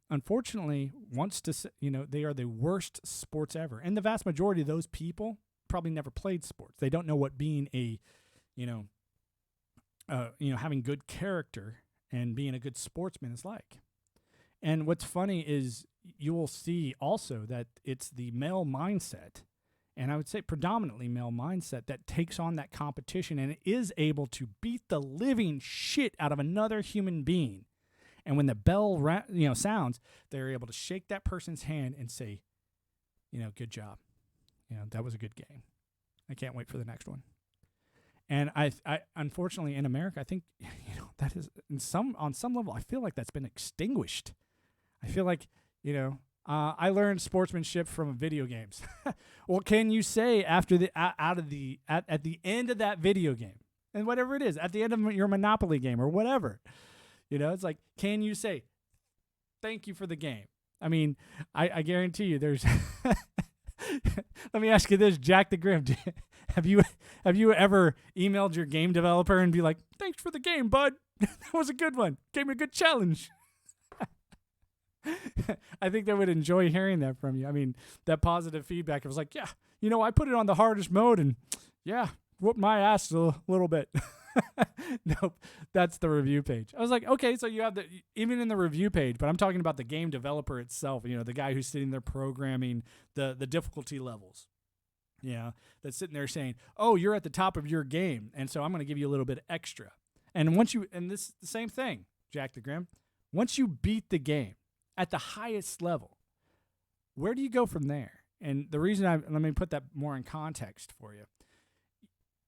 unfortunately wants to say, they are the worst sports ever. And the vast majority of those people probably never played sports. They don't know what being a, having good character and being a good sportsman is like. And what's funny is you will see also that it's the male mindset, and I would say predominantly male mindset, that takes on that competition and is able to beat the living shit out of another human being. And when the bell sounds, they're able to shake that person's hand and say, good job. That was a good game. I can't wait for the next one. And I unfortunately in America, I think that is on some level, I feel like that's been extinguished. I feel like I learned sportsmanship from video games. What can you say after at the end of that video game, and whatever it is, at the end of your Monopoly game or whatever, it's like, can you say thank you for the game? I mean, I guarantee you, there's. Let me ask you this, Jack the Grim. Have you ever emailed your game developer and be like, thanks for the game, bud. That was a good one. Gave me a good challenge. I think they would enjoy hearing that from you. I mean, that positive feedback. It was like, yeah, I put it on the hardest mode and yeah, whooped my ass a little bit. Nope, that's the review page. I was like, okay, so you have even in the review page, but I'm talking about the game developer itself, the guy who's sitting there programming the difficulty levels. That's sitting there saying, oh, you're at the top of your game, and so I'm going to give you a little bit extra. And this the same thing, Jack the Grim, once you beat the game at the highest level, where do you go from there? And the reason let me put that more in context for you.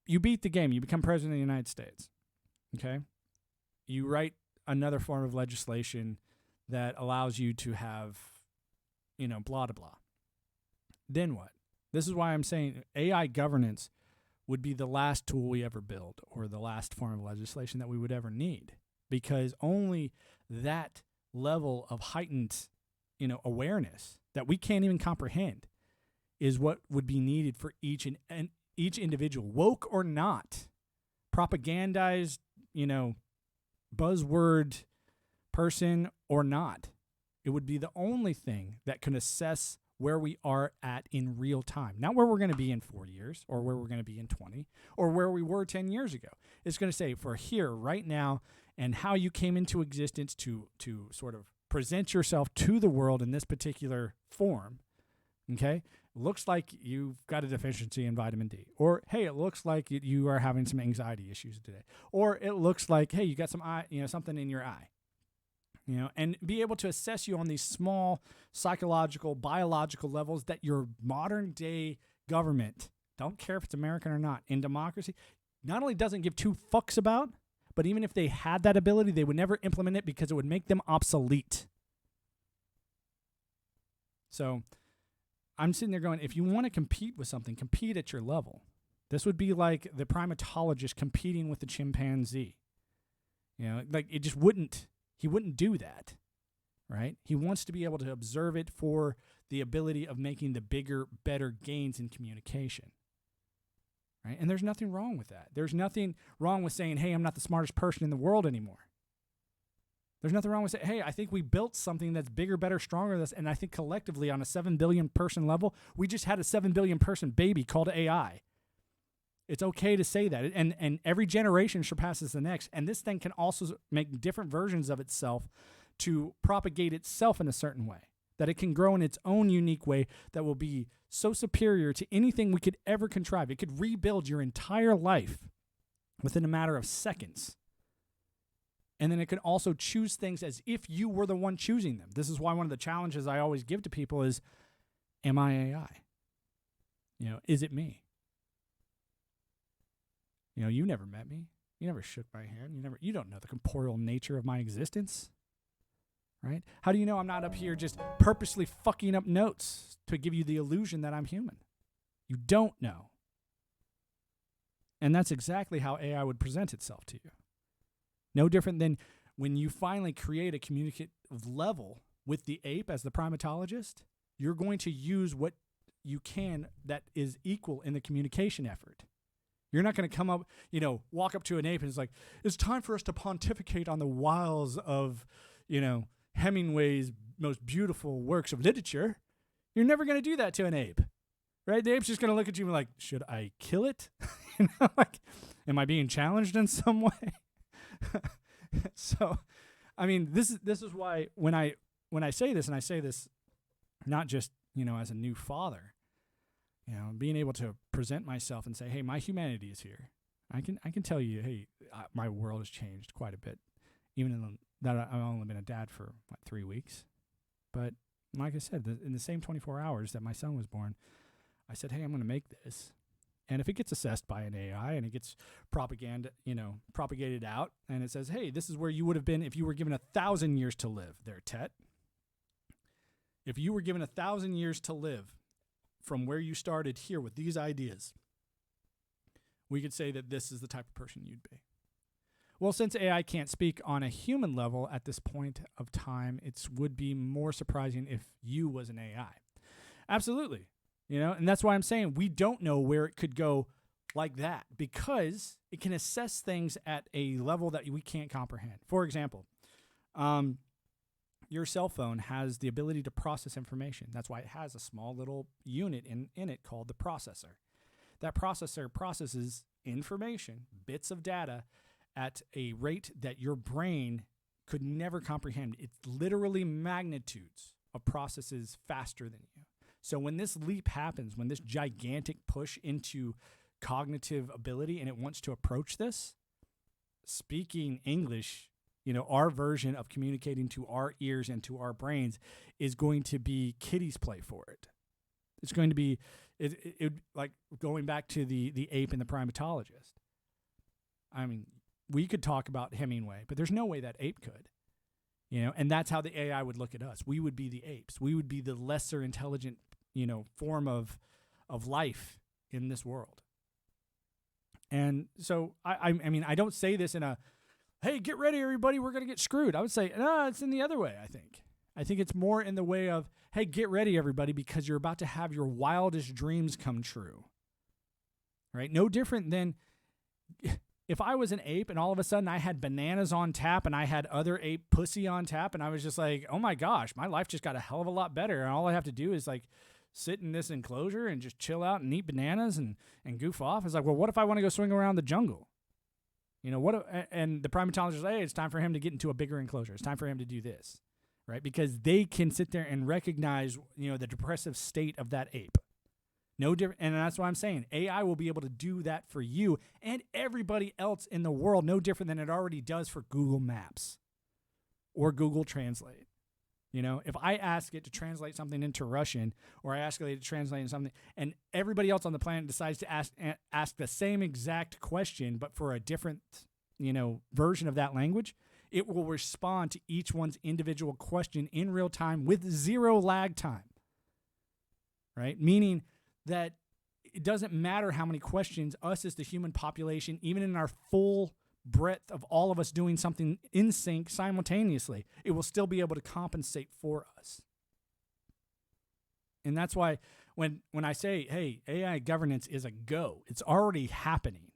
You beat the game, you become president of the United States, okay? You write another form of legislation that allows you to have, blah, blah, blah. Then what? This is why I'm saying AI governance would be the last tool we ever build, or the last form of legislation that we would ever need, because only that level of heightened, awareness that we can't even comprehend is what would be needed for each individual, woke or not, propagandized, buzzword person or not. It would be the only thing that can assess where we are at in real time. Not where we're going to be in 4 years, or where we're going to be in 20, or where we were 10 years ago. It's going to say for here, right now, and how you came into existence to sort of present yourself to the world in this particular form. Okay? Looks like you've got a deficiency in vitamin D. Or, hey, it looks like you are having some anxiety issues today. Or it looks like, hey, you got some eye, something in your eye. And be able to assess you on these small psychological, biological levels that your modern day government, don't care if it's American or not, in democracy, not only doesn't give two fucks about, but even if they had that ability, they would never implement it because it would make them obsolete. So I'm sitting there going, if you want to compete with something, compete at your level. This would be like the primatologist competing with the chimpanzee. Like it just wouldn't. He wouldn't do that, right? He wants to be able to observe it for the ability of making the bigger, better gains in communication, right? And there's nothing wrong with that. There's nothing wrong with saying, hey, I'm not the smartest person in the world anymore. There's nothing wrong with saying, hey, I think we built something that's bigger, better, stronger than this, and I think collectively on a 7 billion person level, we just had a 7 billion person baby called AI. It's okay to say that. And every generation surpasses the next. And this thing can also make different versions of itself to propagate itself in a certain way, that it can grow in its own unique way that will be so superior to anything we could ever contrive. It could rebuild your entire life within a matter of seconds. And then it can also choose things as if you were the one choosing them. This is why one of the challenges I always give to people is, am I AI? Is it me? You never met me. You never shook my hand. You don't know the corporeal nature of my existence, right? How do you know I'm not up here just purposely fucking up notes to give you the illusion that I'm human? You don't know. And that's exactly how AI would present itself to you. No different than when you finally create a communicative level with the ape as the primatologist, you're going to use what you can that is equal in the communication effort. You're not going to come up, walk up to an ape and it's like, it's time for us to pontificate on the wiles of, Hemingway's most beautiful works of literature. You're never going to do that to an ape, right? The ape's just going to look at you and be like, should I kill it? Am I being challenged in some way? So, I mean, this is why when I say this, and I say this not just, as a new father, being able to present myself and say, hey, my humanity is here. I can tell you, hey, my world has changed quite a bit, even that I've only been a dad for 3 weeks. But like I said, in the same 24 hours that my son was born, I said, hey, I'm going to make this. And if it gets assessed by an AI and it gets propagated out, and it says, hey, this is where you would have been if you were given 1,000 years to live there, Tet. If you were given 1,000 years to live from where you started here with these ideas, we could say that this is the type of person you'd be. Well, since AI can't speak on a human level at this point of time, it would be more surprising if you was an AI. Absolutely. And that's why I'm saying we don't know where it could go like that, because it can assess things at a level that we can't comprehend. For example, your cell phone has the ability to process information. That's why it has a small little unit in it called the processor. That processor processes information, bits of data, at a rate that your brain could never comprehend. It's literally magnitudes of processes faster than you. So when this leap happens, when this gigantic push into cognitive ability and it wants to approach this, speaking English, our version of communicating to our ears and to our brains is going to be kiddie's play for it. It's going to be it like going back to the ape and the primatologist. I mean, we could talk about Hemingway, but there's no way that ape could. And that's how the AI would look at us. We would be the apes. We would be the lesser intelligent, form of life in this world. And so I mean, I don't say this in a, hey, get ready, everybody, we're going to get screwed. I would say, no, it's in the other way, I think. I think it's more in the way of, hey, get ready, everybody, because you're about to have your wildest dreams come true. Right? No different than if I was an ape and all of a sudden I had bananas on tap and I had other ape pussy on tap and I was just like, oh my gosh, my life just got a hell of a lot better. And all I have to do is like sit in this enclosure and just chill out and eat bananas and goof off. It's like, well, what if I want to go swing around the jungle? And the primatologist, hey, it's time for him to get into a bigger enclosure. It's time for him to do this, right? Because they can sit there and recognize, the depressive state of that ape. No different, and that's why I'm saying AI will be able to do that for you and everybody else in the world, no different than it already does for Google Maps or Google Translate. If I ask it to translate something into Russian, or I ask it to translate into something, and everybody else on the planet decides to ask the same exact question, but for a different, version of that language, it will respond to each one's individual question in real time with zero lag time. Right? Meaning that it doesn't matter how many questions us as the human population, even in our full breadth of all of us doing something in sync simultaneously, it will still be able to compensate for us. And that's why when I say, hey, AI governance is a go, it's already happening.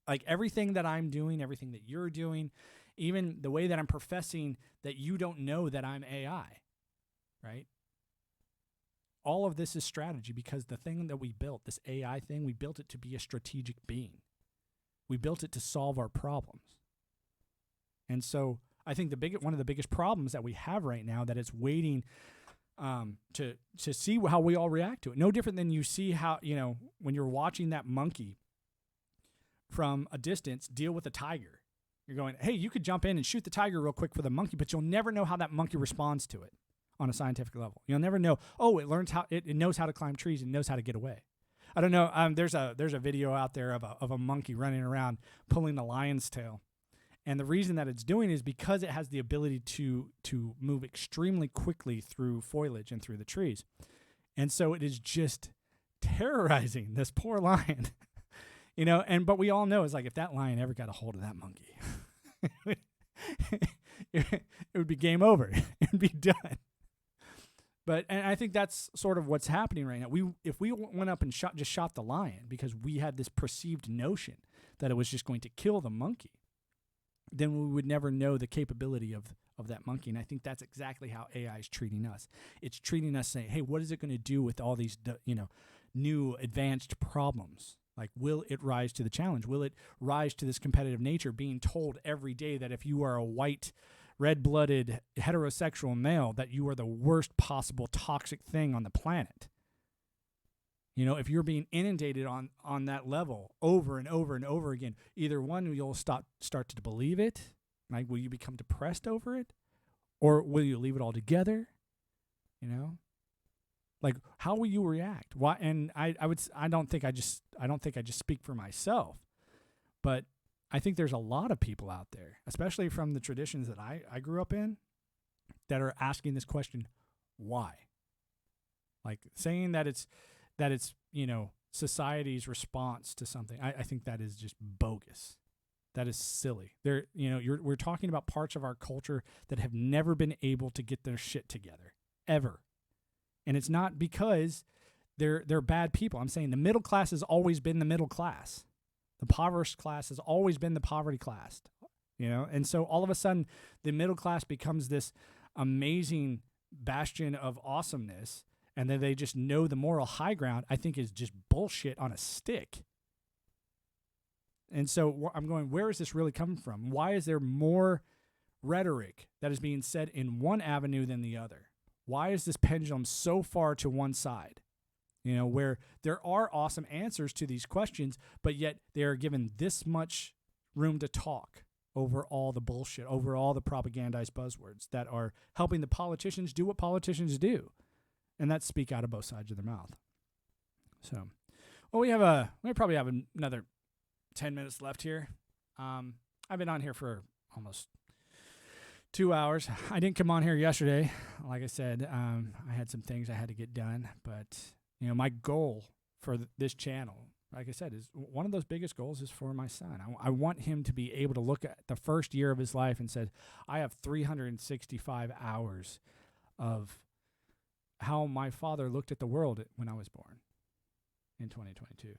Like everything that I'm doing, everything that you're doing, even the way that I'm professing that you don't know that I'm AI, right? All of this is strategy, because the thing that we built, this AI thing, we built it to be a strategic being. We built it to solve our problems. And so I think one of the biggest problems that we have right now, that it's waiting to see how we all react to it. No different than you see how, when you're watching that monkey from a distance deal with a tiger. You're going, hey, you could jump in and shoot the tiger real quick for the monkey, but you'll never know how that monkey responds to it on a scientific level. You'll never know, it learns how, it knows how to climb trees and knows how to get away. I don't know. There's a video out there of a monkey running around pulling a lion's tail. And the reason that it's doing is because it has the ability to move extremely quickly through foliage and through the trees. And so it is just terrorizing this poor lion. But we all know, it's like, if that lion ever got a hold of that monkey, it would be game over. It would be done. And I think that's sort of what's happening right now. If we went up and shot the lion because we had this perceived notion that it was just going to kill the monkey, then we would never know the capability of that monkey. And I think that's exactly how AI is treating us. It's treating us saying, hey, what is it going to do with all these new advanced problems? Like, will it rise to the challenge? Will it rise to this competitive nature, being told every day that if you are a white, red-blooded, heterosexual male, that you are the worst possible toxic thing on the planet? If you're being inundated on that level over and over and over again, either one, you'll start to believe it. Like, will you become depressed over it? Or will you leave it all together? Like, how will you react? Why? And I don't think I just speak for myself, but I think there's a lot of people out there, especially from the traditions that I grew up in, that are asking this question, why? Like saying that it's society's response to something. I think that is just bogus. That is silly. We're talking about parts of our culture that have never been able to get their shit together, ever. And it's not because they're bad people. I'm saying the middle class has always been the middle class. The impoverished class has always been the poverty class. And so all of a sudden the middle class becomes this amazing bastion of awesomeness, and then they just know the moral high ground, I think is just bullshit on a stick. And so I'm going, where is this really coming from? Why is there more rhetoric that is being said in one avenue than the other? Why is this pendulum so far to one side? Where there are awesome answers to these questions, but yet they are given this much room to talk over all the bullshit, over all the propagandized buzzwords that are helping the politicians do what politicians do, and that's speak out of both sides of their mouth. So, well, we probably have another 10 minutes left here. I've been on here for almost 2 hours. I didn't come on here yesterday. Like I said, I had some things I had to get done, but my goal for this channel, like I said, is one of those biggest goals is for my son. I want him to be able to look at the first year of his life and said, I have 365 hours of how my father looked at the world when I was born in 2022.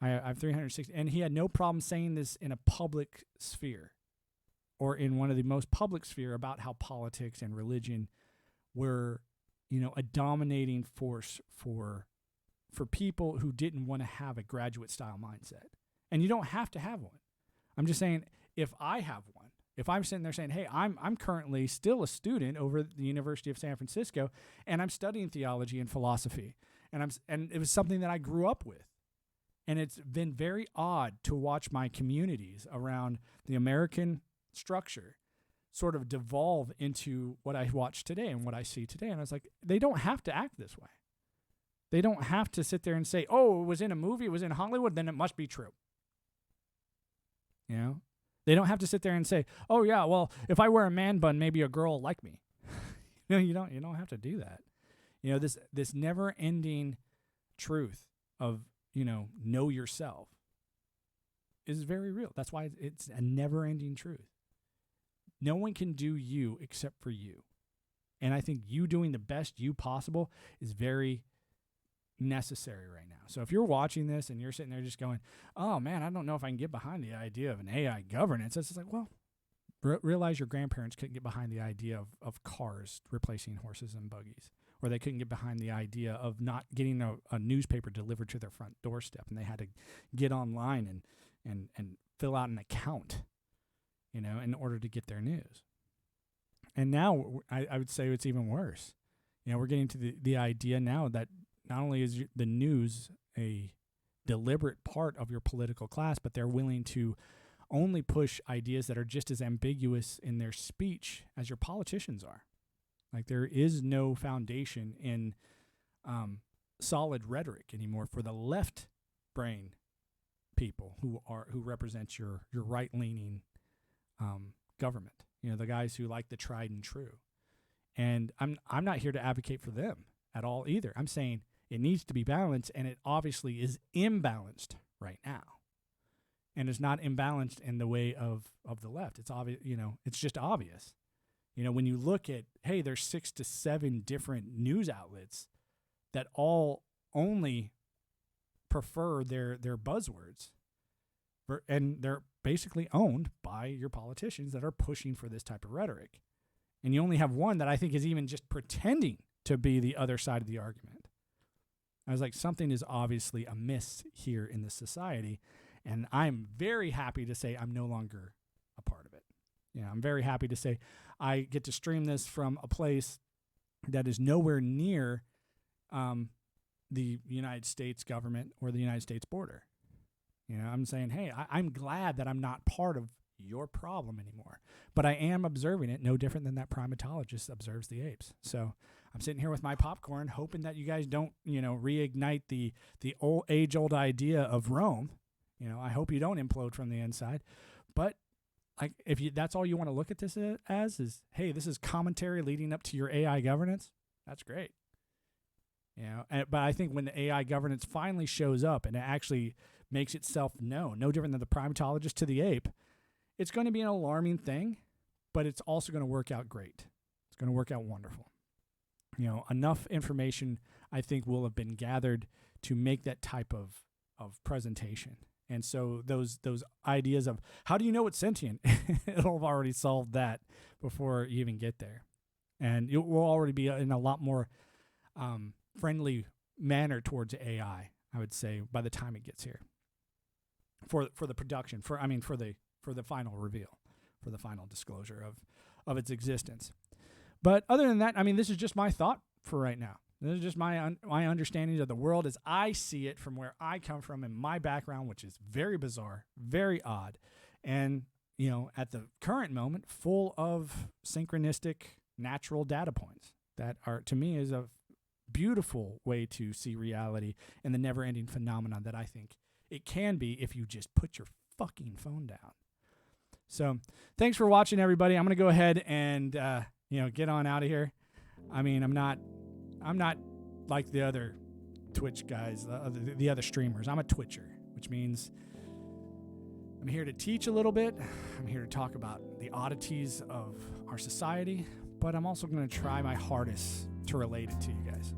I have 360, and he had no problem saying this in a public sphere or in one of the most public sphere about how politics and religion were, a dominating force for people who didn't want to have a graduate style mindset. And you don't have to have one. I'm just saying, if I have one, if I'm sitting there saying, hey, I'm currently still a student over at the University of San Francisco, and I'm studying theology and philosophy, and it was something that I grew up with. And it's been very odd to watch my communities around the American structure sort of devolve into what I watch today and what I see today. And I was like, they don't have to act this way. They don't have to sit there and say, oh, it was in a movie, it was in Hollywood, then it must be true. They don't have to sit there and say, oh, yeah, well, if I wear a man bun, maybe a girl will like me. You don't have to do that. This never-ending truth of, know yourself is very real. That's why it's a never-ending truth. No one can do you except for you. And I think you doing the best you possible is very necessary right now. So if you're watching this and you're sitting there just going, oh, man, I don't know if I can get behind the idea of an AI governance, it's just like, well, realize your grandparents couldn't get behind the idea of cars replacing horses and buggies. Or they couldn't get behind the idea of not getting a newspaper delivered to their front doorstep, and they had to get online and fill out an account, in order to get their news. And now I would say it's even worse. We're getting to the idea now that not only is the news a deliberate part of your political class, but they're willing to only push ideas that are just as ambiguous in their speech as your politicians are. Like, there is no foundation in solid rhetoric anymore for the left brain people who represent your right-leaning government. The guys who like the tried and true. And I'm not here to advocate for them at all either. I'm saying it needs to be balanced, and it obviously is imbalanced right now. And it's not imbalanced in the way of the left. It's obvious, it's just obvious. When you look at, hey, there's 6 to 7 different news outlets that all only prefer their buzzwords, and they're basically owned by your politicians that are pushing for this type of rhetoric. And you only have one that I think is even just pretending to be the other side of the argument. I was like, something is obviously amiss here in this society, and I'm very happy to say I'm no longer a part of it. I'm very happy to say I get to stream this from a place that is nowhere near the United States government or the United States border. I'm saying, hey, I'm glad that I'm not part of your problem anymore, but I am observing it no different than that primatologist observes the apes. So
I'm sitting here with my popcorn, hoping that you guys don't, reignite the age-old idea of Rome. I hope you don't implode from the inside. But like, that's all you want to look at this as is, hey, this is commentary leading up to your AI governance. That's great. But I think when the AI governance finally shows up and it actually makes itself known, no different than the primatologist to the ape, it's going to be an alarming thing, but it's also going to work out great. It's going to work out wonderful. Enough information, I think, will have been gathered to make that type of presentation. And so those ideas of how do you know it's sentient, it'll have already solved that before you even get there. And it will already be in a lot more friendly manner towards AI, I would say, by the time it gets here. For the production, for the final reveal, for the final disclosure of its existence. But other than that, this is just my thought for right now. This is just my understanding of the world as I see it from where I come from and my background, which is very bizarre, very odd, and at the current moment, full of synchronistic natural data points that are, to me, is a beautiful way to see reality and the never-ending phenomenon that I think it can be if you just put your fucking phone down. So thanks for watching, everybody. I'm going to go ahead and get on out of here. I'm not like the other Twitch guys, the other streamers. I'm a Twitcher, which means I'm here to teach a little bit. I'm here to talk about the oddities of our society, but I'm also going to try my hardest to relate it to you guys.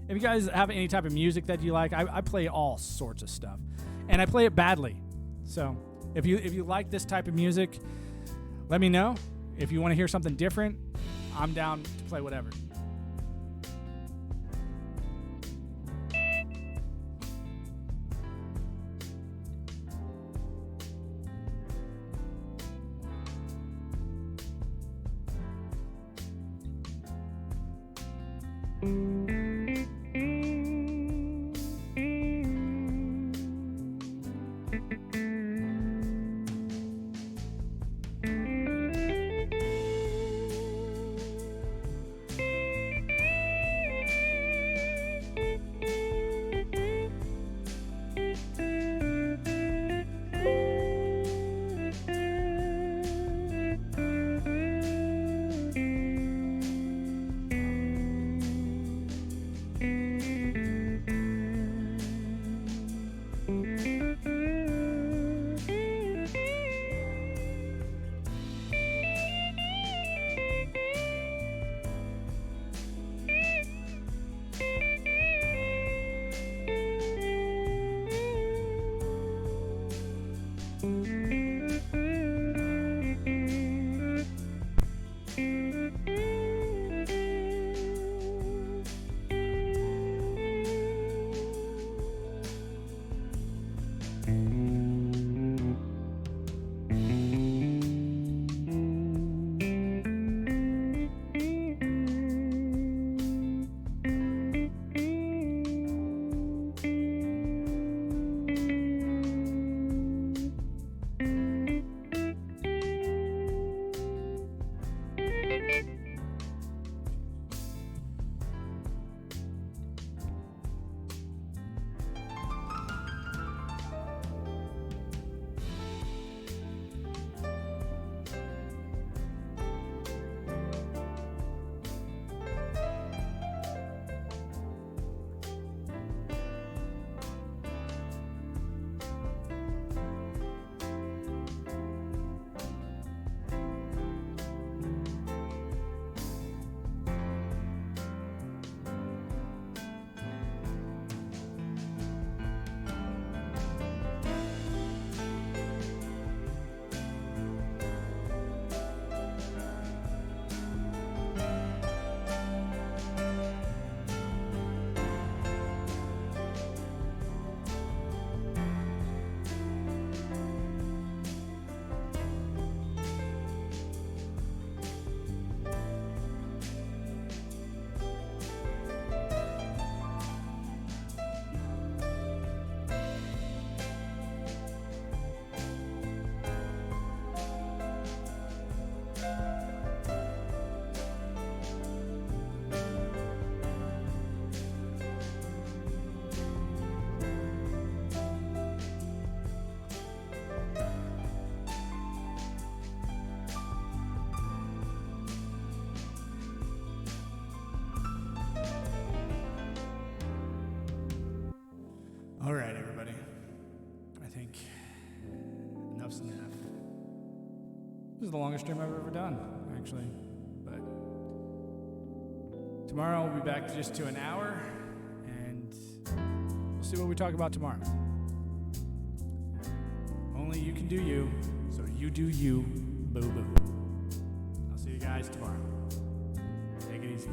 If you guys have any type of music that you like, I play all sorts of stuff, and I play it badly. So if you like this type of music, let me know. If you want to hear something different, I'm down to play whatever. Enough's enough. This is the longest stream I've ever done, actually. But tomorrow we'll be back just to an hour, and we'll see what we talk about tomorrow. Only you can do you, so you do you, boo-boo. I'll see you guys tomorrow. Take it easy.